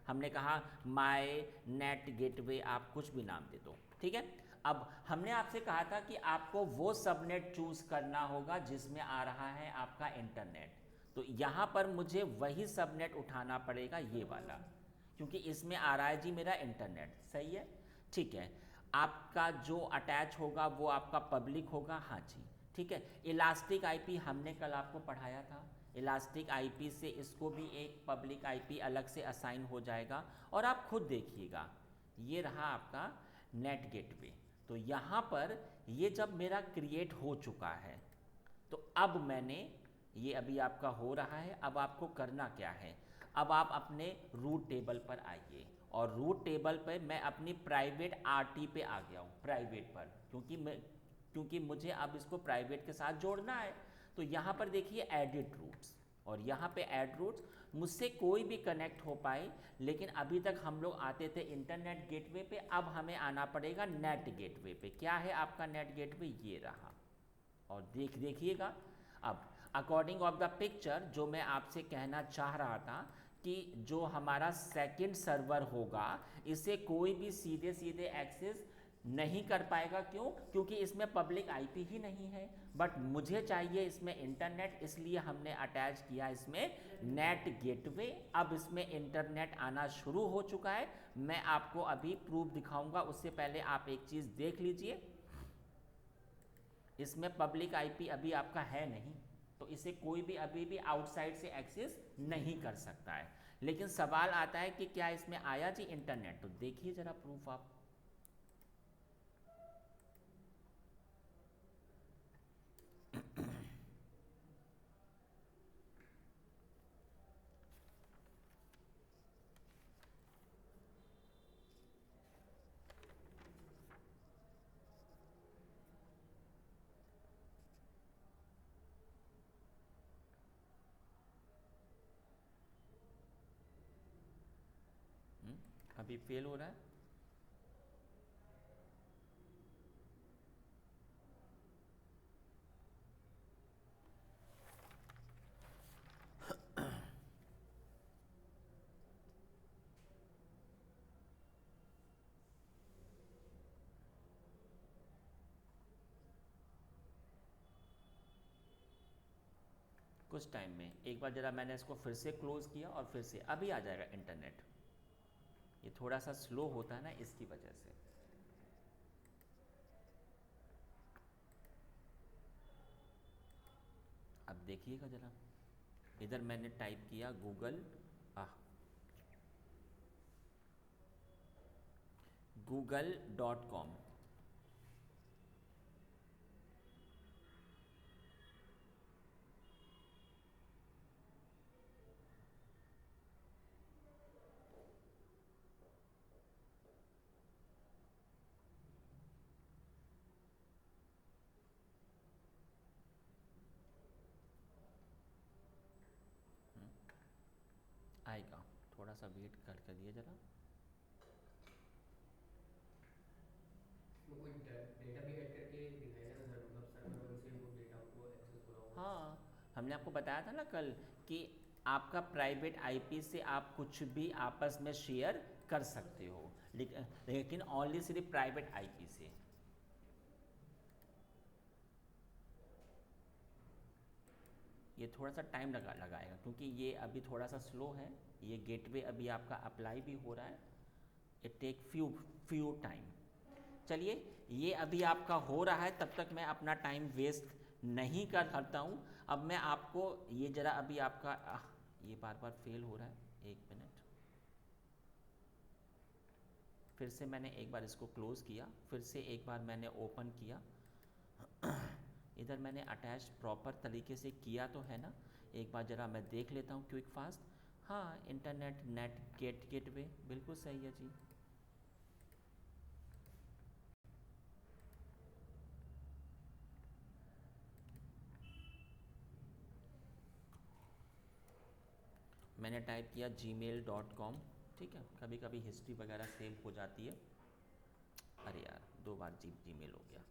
हमने कहा माय नेट गेटवे, आप कुछ भी नाम दे दो, ठीक है। अब हमने आपसे कहा था कि आपको वो सबनेट चूज करना होगा जिसमें आ रहा है आपका इंटरनेट। तो यहाँ पर मुझे वही सबनेट उठाना पड़ेगा, ये वाला, क्योंकि इसमें आ रहा है जी मेरा इंटरनेट, सही है, ठीक है। आपका जो अटैच होगा वो आपका पब्लिक होगा, हाँ जी, ठीक है। इलास्टिक आईपी हमने कल आपको पढ़ाया था, इलास्टिक आईपी से इसको भी एक पब्लिक आईपी अलग से असाइन हो जाएगा। और आप खुद देखिएगा, ये रहा आपका नेट गेटवे। तो यहाँ पर ये जब मेरा क्रिएट हो चुका है तो अब मैंने ये अभी आपका हो रहा है। अब आपको करना क्या है, अब आप अपने रूट टेबल पर आइए, और रूट टेबल पे मैं अपनी प्राइवेट RT पे आ गया हूँ, प्राइवेट पर, क्योंकि मुझे अब इसको प्राइवेट के साथ जोड़ना है। तो यहाँ पर देखिए एडिट रूट्स, और यहाँ पे ऐड रूट्स, मुझसे कोई भी कनेक्ट हो पाए, लेकिन अभी तक हम लोग आते थे इंटरनेट गेटवे पे, अब हमें आना पड़ेगा नेट गेटवे पे। क्या है आपका नेट गेटवे, ये रहा। और देखिएगा अब अकॉर्डिंग ऑफ द पिक्चर जो मैं आपसे कहना चाह रहा था कि जो हमारा सेकंड सर्वर होगा इसे कोई भी सीधे एक्सेस नहीं कर पाएगा। क्यों? क्योंकि इसमें पब्लिक आईपी ही नहीं है, बट मुझे चाहिए इसमें इंटरनेट, इसलिए हमने अटैच किया इसमें नेट गेटवे। अब इसमें इंटरनेट आना शुरू हो चुका है। मैं आपको अभी प्रूफ दिखाऊंगा, उससे पहले आप एक चीज़ देख लीजिए, इसमें पब्लिक आईपी अभी आपका है नहीं, तो इसे कोई भी अभी भी आउटसाइड से एक्सेस नहीं कर सकता है। लेकिन सवाल आता है कि क्या इसमें आया जी इंटरनेट? तो देखिए जरा प्रूफ आप। अभी फेल हो रहा है। कुछ टाइम में एक बार जरा मैंने इसको फिर से क्लोज किया और फिर से अभी आ जाएगा इंटरनेट। ये थोड़ा सा स्लो होता है ना, इसकी वजह से। अब देखिएगा जरा, इधर मैंने टाइप किया google.com। आएगा, थोड़ा सा वेट कर दिए जरा। कोई डेटा भी ऐड करके दिखाएगा ना सर, मतलब सर्वर वन से वो डेटा को एक्सेस हो रहा होगा। हाँ, हमने आपको बताया था ना कल कि आपका प्राइवेट आईपी से आप कुछ भी आपस में शेयर कर सकते हो, लेकिन ओनली सिर्फ प्राइवेट आईपी से। ये थोड़ा सा टाइम लगाएगा क्योंकि ये अभी थोड़ा सा स्लो है। ये गेटवे अभी आपका अप्लाई भी हो रहा है, इट टेक फ्यू टाइम। चलिए, ये अभी आपका हो रहा है, तब तक मैं अपना टाइम वेस्ट नहीं करता हूँ। अब मैं आपको ये जरा अभी आपका ये बार बार फेल हो रहा है, 1 मिनट। फिर से मैंने एक बार इसको क्लोज़ किया, फिर से एक बार मैंने ओपन किया। इधर मैंने अटैच प्रॉपर तरीके से किया तो है ना, एक बार ज़रा मैं देख लेता हूँ क्विक फास्ट। हाँ, इंटरनेट नेट गेटवे बिल्कुल सही है जी। मैंने टाइप किया gmail.com, ठीक है। कभी कभी हिस्ट्री वगैरह सेव हो जाती है। अरे यार, 2 बार जीमेल हो गया।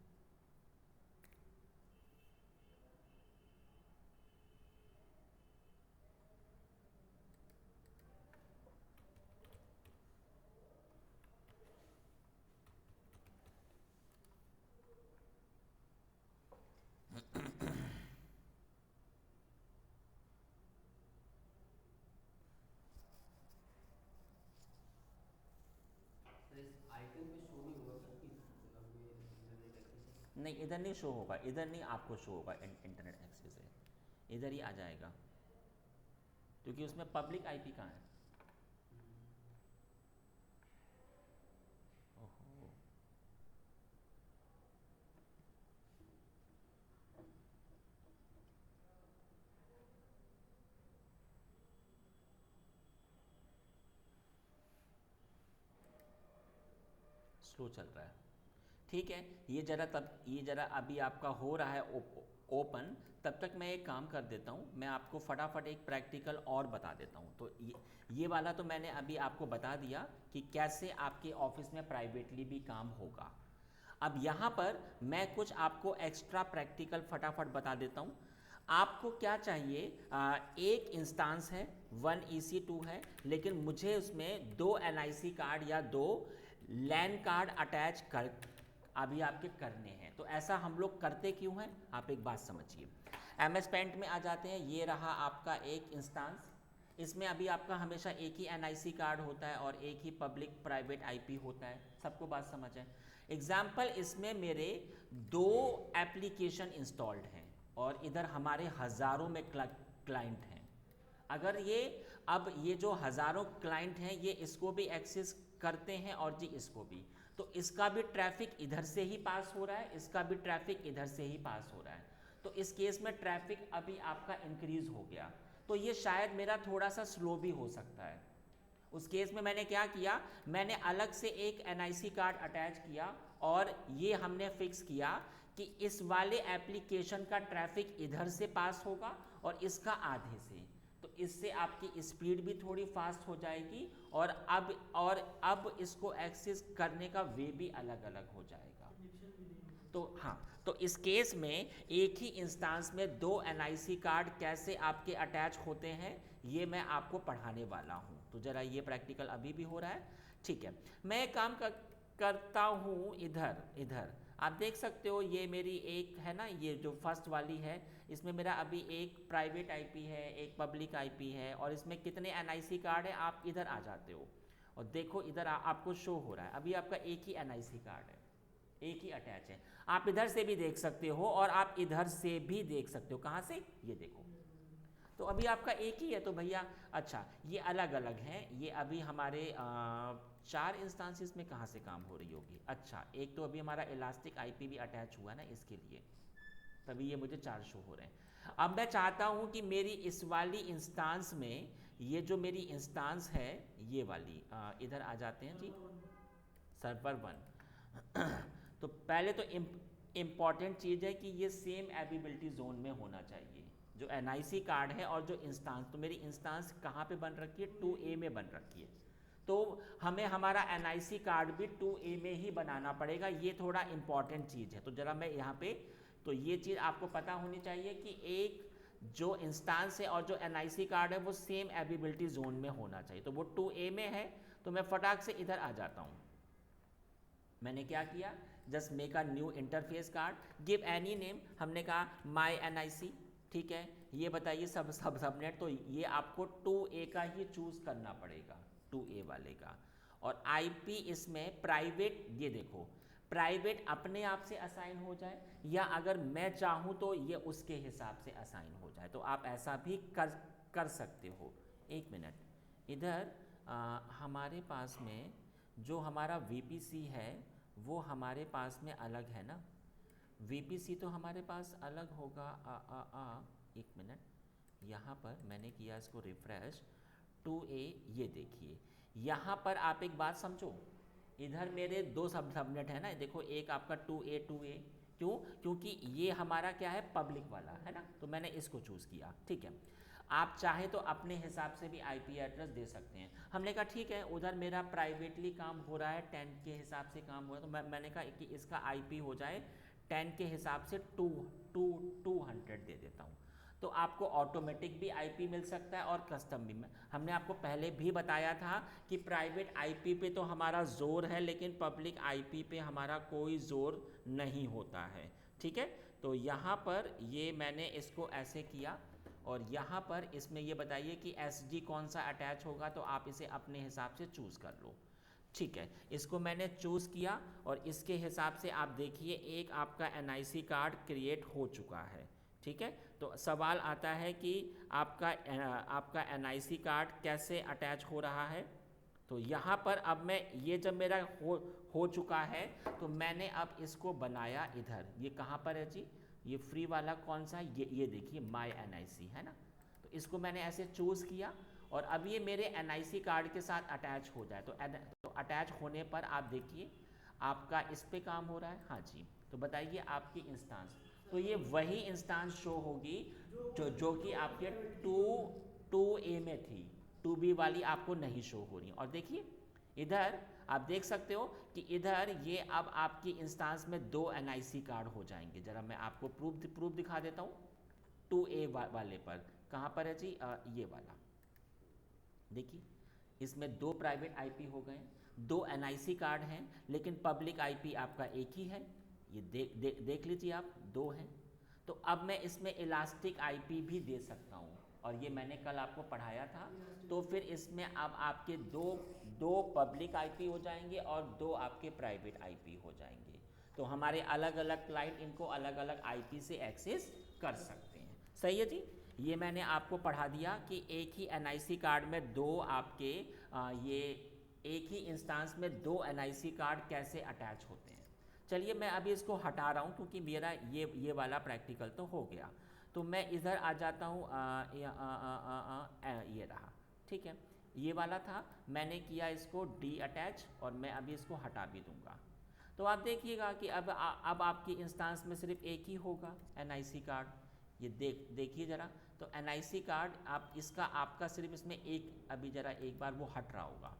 सर इस आइकन पे शो नहीं होगा सर कि मतलब ये इंटरनेट एक्सेस है? नहीं, इधर नहीं शो होगा, इधर नहीं आपको शो होगा इंटरनेट एक्सेस है, इधर ही आ जाएगा, क्योंकि उसमें पब्लिक आईपी कहाँ है। ओहो, स्लो चल रहा है। ठीक है, ये ज़रा अभी आपका हो रहा है ओपन। तब तक मैं एक काम कर देता हूँ, मैं आपको फटाफट एक प्रैक्टिकल और बता देता हूँ। तो ये वाला तो मैंने अभी आपको बता दिया कि कैसे आपके ऑफिस में प्राइवेटली भी काम होगा। अब यहाँ पर मैं कुछ आपको एक्स्ट्रा प्रैक्टिकल फटाफट बता देता हूँ। आपको क्या चाहिए, एक इंस्टांस है, 1 EC2 है, लेकिन मुझे उसमें 2 NIC कार्ड या 2 लैन कार्ड अटैच कर अभी आपके करने हैं। तो ऐसा हम लोग करते क्यों हैं, आप एक बात समझिए। MS पेंट में आ जाते हैं, ये रहा आपका एक इंस्टांस। इसमें अभी आपका हमेशा एक ही NIC कार्ड होता है और एक ही पब्लिक प्राइवेट IP होता है, सबको बात समझ है। एग्जाम्पल, इसमें मेरे 2 एप्लीकेशन इंस्टॉल्ड हैं और इधर हमारे हज़ारों में क्लाइंट हैं। अगर ये जो हज़ारों क्लाइंट हैं, ये इसको भी एक्सेस करते हैं और जी इसको भी, तो इसका भी ट्रैफिक इधर से ही पास हो रहा है, इसका भी ट्रैफिक इधर से ही पास हो रहा है। तो इस केस में ट्रैफिक अभी आपका इंक्रीज हो गया, तो ये शायद मेरा थोड़ा सा स्लो भी हो सकता है। उस केस में मैंने क्या किया, मैंने अलग से एक NIC कार्ड अटैच किया और ये हमने फिक्स किया कि इस वाले एप्लीकेशन का ट्रैफिक इधर से पास होगा और इसका आधे से। तो इससे आपकी स्पीड भी थोड़ी फास्ट हो जाएगी और अब इसको एक्सेस करने का वे भी अलग अलग हो जाएगा। तो हाँ, तो इस केस में एक ही इंस्टांस में 2 NIC कार्ड कैसे आपके अटैच होते हैं, ये मैं आपको पढ़ाने वाला हूँ। तो ज़रा ये प्रैक्टिकल अभी भी हो रहा है, ठीक है। मैं एक काम करता हूँ, इधर आप देख सकते हो, ये मेरी एक है ना, ये जो फर्स्ट वाली है, इसमें मेरा अभी एक प्राइवेट IP है, एक पब्लिक IP है, और इसमें कितने NIC कार्ड है, आप इधर आ जाते हो और देखो इधर आपको शो हो रहा है, अभी आपका एक ही NIC कार्ड है, एक ही अटैच है। आप इधर से भी देख सकते हो और आप इधर से भी देख सकते हो। कहाँ से, ये देखो, तो अभी आपका एक ही है। तो भैया अच्छा, ये अलग अलग हैं, ये अभी हमारे 4 इंस्टांसेस में कहाँ से काम हो रही होगी। अच्छा, एक तो अभी हमारा इलास्टिक IP भी अटैच हुआ ना इसके लिए, तभी ये मुझे 4 शो हो रहे हैं। अब मैं चाहता हूँ कि मेरी इस वाली इंस्टांस में, ये जो मेरी इंस्टांस है ये वाली, इधर आ जाते हैं जी, सर्वर 1। तो पहले तो इम्पॉर्टेंट चीज़ है कि ये सेम एबिलिटी जोन में होना चाहिए, जो NIC कार्ड है और जो इंस्टांस। तो मेरी इंस्टांस कहाँ पे बन रखी है, 2A में बन रखी है, तो हमें हमारा NIC कार्ड भी 2A में ही बनाना पड़ेगा। ये थोड़ा इम्पॉर्टेंट चीज़ है, तो ज़रा मैं यहाँ पे, तो ये चीज़ आपको पता होनी चाहिए कि एक जो इंस्टांस है और जो NIC कार्ड है वो सेम एबिलिटी जोन में होना चाहिए। तो वो 2A में है, तो मैं फटाक से इधर आ जाता हूँ। मैंने क्या किया, just make a new interface card, give any name, हमने कहा माई NIC, ठीक है। ये बताइए सबनेट, तो ये आपको 2A का ही चूज़ करना पड़ेगा, 2A वाले का। और IP इसमें प्राइवेट, ये देखो प्राइवेट अपने आप से असाइन हो जाए, या अगर मैं चाहूँ तो ये उसके हिसाब से असाइन हो जाए, तो आप ऐसा भी कर सकते हो। एक मिनट, इधर हमारे पास में जो हमारा VPC है वो हमारे पास में अलग है ना, VPC तो हमारे पास अलग होगा। एक मिनट, यहाँ पर मैंने किया इसको रिफ्रेश, 2A, ये देखिए यहाँ पर आप एक बात समझो, इधर मेरे दो सबनेट है ना, देखो एक आपका 2A, क्यों? क्योंकि ये हमारा क्या है, पब्लिक वाला है ना, तो मैंने इसको चूज़ किया। ठीक है, आप चाहे तो अपने हिसाब से भी IP एड्रेस दे सकते हैं। हमने कहा ठीक है, उधर मेरा प्राइवेटली काम हो रहा है, 10 के हिसाब से काम हो रहा है, तो मैंने कहा कि इसका IP हो जाए 10 के हिसाब से 200 दे देता हूँ, तो आपको ऑटोमेटिक भी IP मिल सकता है और कस्टम भी। हमने आपको पहले भी बताया था कि प्राइवेट IP पे तो हमारा ज़ोर है, लेकिन पब्लिक IP पे हमारा कोई ज़ोर नहीं होता है। ठीक है, तो यहाँ पर ये मैंने इसको ऐसे किया, और यहाँ पर इसमें ये बताइए कि SG कौन सा अटैच होगा, तो आप इसे अपने हिसाब से चूज़ कर लो। ठीक है, इसको मैंने चूज़ किया, और इसके हिसाब से आप देखिए एक आपका NIC कार्ड क्रिएट हो चुका है। ठीक है, तो सवाल आता है कि आपका NIC कार्ड कैसे अटैच हो रहा है। तो यहाँ पर अब मैं ये जब मेरा हो चुका है, तो मैंने अब इसको बनाया इधर, ये कहाँ पर है जी, ये फ्री वाला कौन सा, ये देखिए माय NIC है ना, तो इसको मैंने ऐसे चूज़ किया, और अब ये मेरे NIC कार्ड के साथ अटैच हो जाए, तो अटैच होने पर आप देखिए आपका इस पे काम हो रहा है। हाँ जी, तो बताइए आपकी इंस्टांस, तो ये वही इंस्टांस शो होगी जो कि आपके 2A में थी, 2B वाली आपको नहीं शो हो रही। और देखिए इधर आप देख सकते हो कि इधर ये अब आपकी इंस्टांस में 2 NIC कार्ड हो जाएंगे। ज़रा मैं आपको प्रूफ दिखा देता हूँ। 2A वाले पर कहाँ पर है जी, ये वाला देखिए, इसमें 2 प्राइवेट IP हो गए, 2 NIC कार्ड हैं, लेकिन पब्लिक IP आपका एक ही है। ये देख लीजिए आप, 2 हैं। तो अब मैं इसमें इलास्टिक IP भी दे सकता हूँ, और ये मैंने कल आपको पढ़ाया था। तो फिर इसमें अब आपके दो पब्लिक IP हो जाएंगे और 2 आपके प्राइवेट IP हो जाएंगे। तो हमारे अलग अलग क्लाइंट इनको अलग अलग IP से एक्सेस कर सकते हैं। सही है जी, ये मैंने आपको पढ़ा दिया कि एक ही NIC कार्ड में 2 आपके ये एक ही इंस्टांस में 2 NIC कार्ड कैसे अटैच होते हैं। चलिए मैं अभी इसको हटा रहा हूँ, क्योंकि मेरा ये वाला प्रैक्टिकल तो हो गया। तो मैं इधर आ जाता हूँ, ये रहा। ठीक है, ये वाला था, मैंने किया इसको डी अटैच, और मैं अभी इसको हटा भी दूंगा। तो आप देखिएगा कि अब आपकी इंस्टांस में सिर्फ एक ही होगा NIC कार्ड। ये देखिए ज़रा, तो NIC कार्ड आप इसका आपका सिर्फ इसमें एक, अभी ज़रा एक बार वो हट रहा होगा,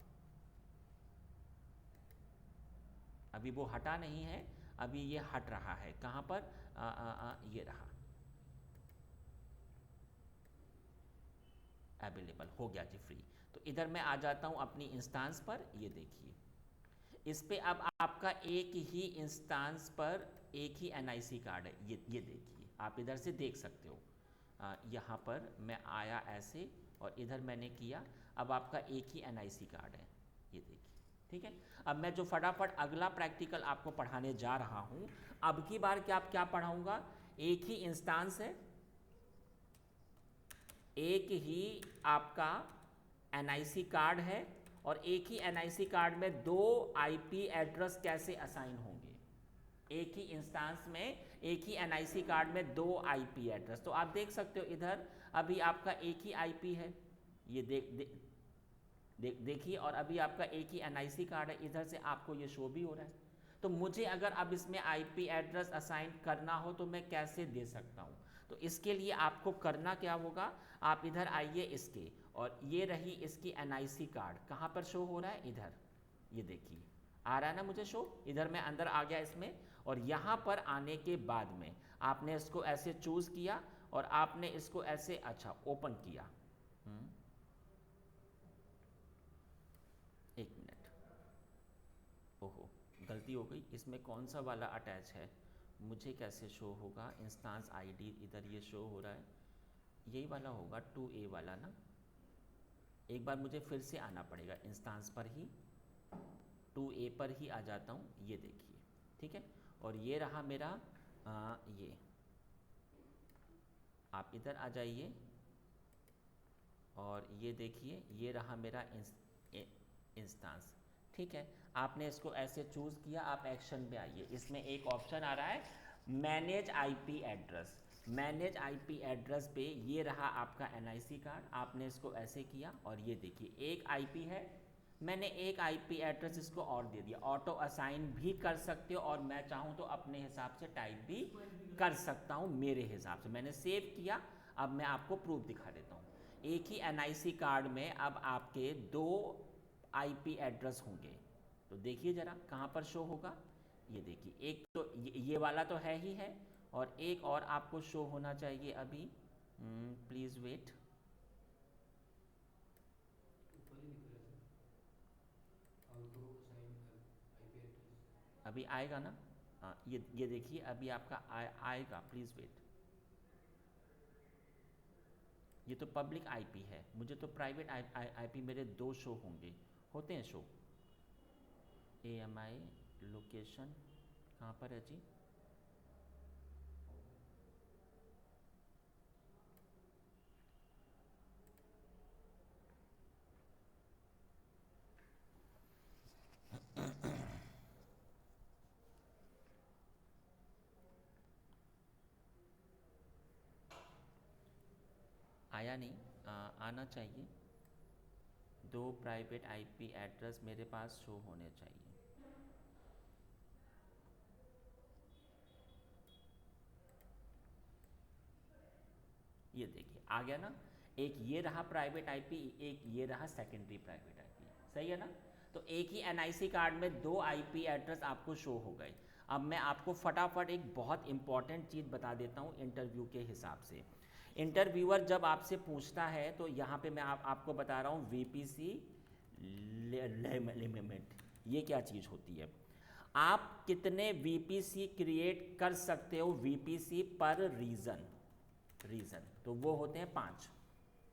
अभी वो हटा नहीं है, अभी ये हट रहा है। कहाँ पर, ये रहा, अवेलेबल हो गया जी, फ्री। तो इधर मैं आ जाता हूँ अपनी इंस्टांस पर, ये देखिए इस पे अब आपका एक ही इंस्टांस पर एक ही NIC कार्ड है। ये देखिए आप इधर से देख सकते हो, यहाँ पर मैं आया ऐसे, और इधर मैंने किया, अब आपका एक ही NIC कार्ड है, ये देखिए। ठीक है, अब मैं जो फटाफट अगला प्रैक्टिकल आपको पढ़ाने जा रहा हूँ, अब की बार क्या पढ़ाऊँगा, एक ही इंस्टांस है, एक ही आपका NIC कार्ड है, और एक ही NIC कार्ड में 2 IP एड्रेस कैसे असाइन होंगे। एक ही इंस्टांस में एक ही NIC कार्ड में 2 IP एड्रेस, तो आप देख सकते हो इधर अभी आपका एक ही IP है, ये देखिए, और अभी आपका एक ही NIC कार्ड है, इधर से आपको ये शो भी हो रहा है। तो मुझे अगर अब इसमें IP एड्रेस असाइन करना हो तो मैं कैसे दे सकता हूँ। तो इसके लिए आपको करना क्या होगा, आप इधर आइए इसके, और ये रही इसकी NIC कार्ड, कहाँ पर शो हो रहा है, इधर, ये देखिए आ रहा है ना मुझे शो, इधर मैं अंदर आ गया इसमें, और यहाँ पर आने के बाद में आपने इसको ऐसे चूज़ किया, और आपने इसको ऐसे अच्छा ओपन किया। एक मिनट, ओहो गलती हो गई, इसमें कौन सा वाला अटैच है, मुझे कैसे शो होगा, इंस्टांस ID इधर ये शो हो रहा है, यही वाला होगा 2A वाला ना। एक बार मुझे फिर से आना पड़ेगा इंस्टांस पर ही, 2A पर ही आ जाता हूँ, ये देखिए। ठीक है, और ये रहा मेरा ये, आप इधर आ जाइए, और ये देखिए ये रहा मेरा इंस्टांस। ठीक है, आपने इसको ऐसे चूज़ किया, आप एक्शन पे आइए। इसमें एक ऑप्शन आ रहा है manage IP address. Manage IP address पे ये रहा आपका एनआईसी कार्ड, आपने इसको ऐसे किया और ये देखिए एक आईपी है, मैंने एक आईपी एड्रेस इसको और दे दिया। ऑटो असाइन भी कर सकते हो और मैं चाहूँ तो अपने हिसाब से टाइप भी कर सकता हूँ मेरे हिसाब से। मैंने सेव किया, अब मैं आपको प्रूफ दिखा देता हूँ। एक ही एनआईसी कार्ड में अब आपके 2 आईपी एड्रेस होंगे, तो देखिए ज़रा कहाँ पर शो होगा। ये देखिए एक तो ये वाला तो है ही है, और एक और आपको शो होना चाहिए अभी। Please wait. ऊपर ही दिख रहा है how to assign IP address. अभी आएगा ना? हाँ, ये देखिए अभी आपका आएगा, प्लीज़ वेट। ये तो पब्लिक आईपी है, मुझे तो प्राइवेट आईपी मेरे 2 शो होंगे, होते हैं शो। AMI लोकेशन कहाँ पर है जी? आया नहीं, आना चाहिए। 2 प्राइवेट आईपी एड्रेस मेरे पास शो होने चाहिए। ये देखिए आ गया ना, एक ये रहा प्राइवेट आईपी, एक ये रहा सेकेंडरी प्राइवेट आईपी, सही है ना? तो एक ही एनआईसी कार्ड में 2 आईपी एड्रेस आपको शो हो गए। अब मैं आपको फटाफट एक बहुत इंपॉर्टेंट चीज़ बता देता हूँ इंटरव्यू के हिसाब से। इंटरव्यूअर जब आपसे पूछता है तो यहाँ पे मैं आपको बता रहा हूँ VPC लिमिट, ये क्या चीज़ होती है। आप कितने VPC क्रिएट कर सकते हो VPC पर रीजन, तो वो होते हैं 5।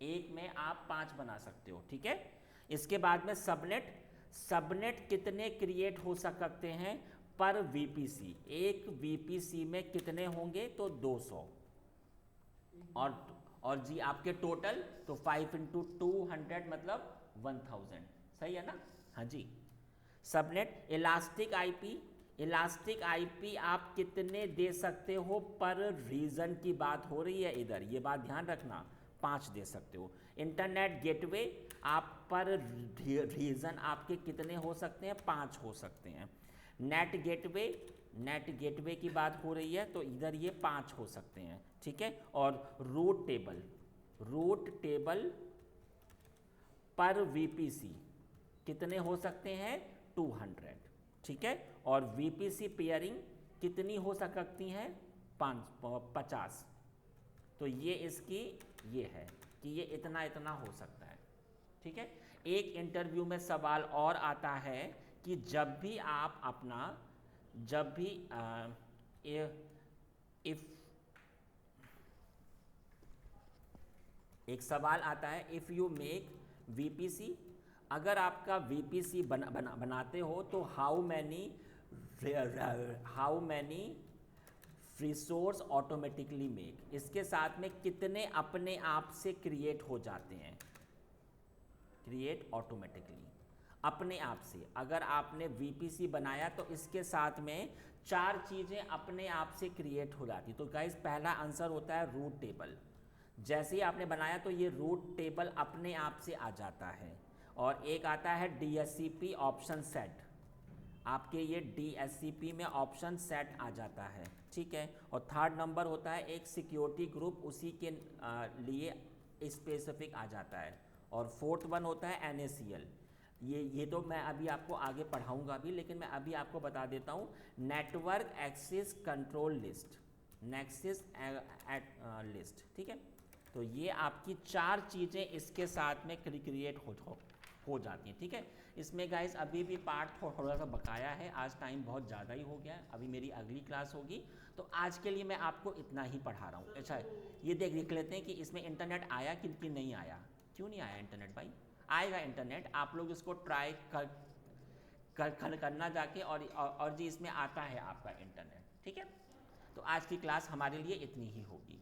एक में आप 5 बना सकते हो, ठीक है। इसके बाद में सबनेट कितने क्रिएट हो सकते हैं पर VPC। एक VPC में कितने होंगे तो 200, और जी आपके टोटल तो 5 × 200 मतलब 1000, सही है ना? हाँ जी। सबनेट इलास्टिक आईपी आप कितने दे सकते हो पर रीजन की बात हो रही है इधर, ये बात ध्यान रखना, 5 दे सकते हो। इंटरनेट गेटवे आप पर रीजन आपके कितने हो सकते हैं, 5 हो सकते हैं। नेट गेटवे की बात हो रही है तो इधर ये 5 हो सकते हैं, ठीक है। और रूट टेबल पर VPC कितने हो सकते हैं, 200, ठीक है। और VPC पेयरिंग कितनी हो सकती हैं, 50। तो ये इसकी ये है कि ये इतना हो सकता है, ठीक है। एक इंटरव्यू में सवाल और आता है कि जब भी एक सवाल आता है इफ़ यू मेक VPC, अगर आपका VPC बनाते हो तो how many resource automatically make, इसके साथ में कितने अपने आप से क्रिएट हो जाते हैं, क्रिएट ऑटोमेटिकली अपने आप से। अगर आपने VPC बनाया तो इसके साथ में 4 चीज़ें अपने आप से क्रिएट हो जाती। तो गाइस पहला आंसर होता है रूट टेबल, जैसे ही आपने बनाया तो ये रूट टेबल अपने आप से आ जाता है। और एक आता है DSCP ऑप्शन सेट, आपके ये DSCP में ऑप्शन सेट आ जाता है, ठीक है। और 3rd नंबर होता है एक सिक्योरिटी ग्रुप, उसी के लिए स्पेसिफिक आ जाता है। और 4th वन होता है NACL, ये तो मैं अभी आपको आगे पढ़ाऊंगा भी, लेकिन मैं अभी आपको बता देता हूँ network access control list, list, ठीक है। तो ये आपकी 4 चीज़ें इसके साथ में क्रिएट हो जाती हैं, ठीक है। इसमें गाइस अभी भी पार्ट थोड़ा सा बकाया है, आज टाइम बहुत ज़्यादा ही हो गया है, अभी मेरी अगली क्लास होगी, तो आज के लिए मैं आपको इतना ही पढ़ा रहा हूँ। अच्छा ये देख लेते हैं कि इसमें इंटरनेट आया कि नहीं आया। क्यों नहीं आया इंटरनेट भाई? आएगा इंटरनेट, आप लोग इसको ट्राई करना जाके, और जी इसमें आता है आपका इंटरनेट, ठीक है। तो आज की क्लास हमारे लिए इतनी ही होगी।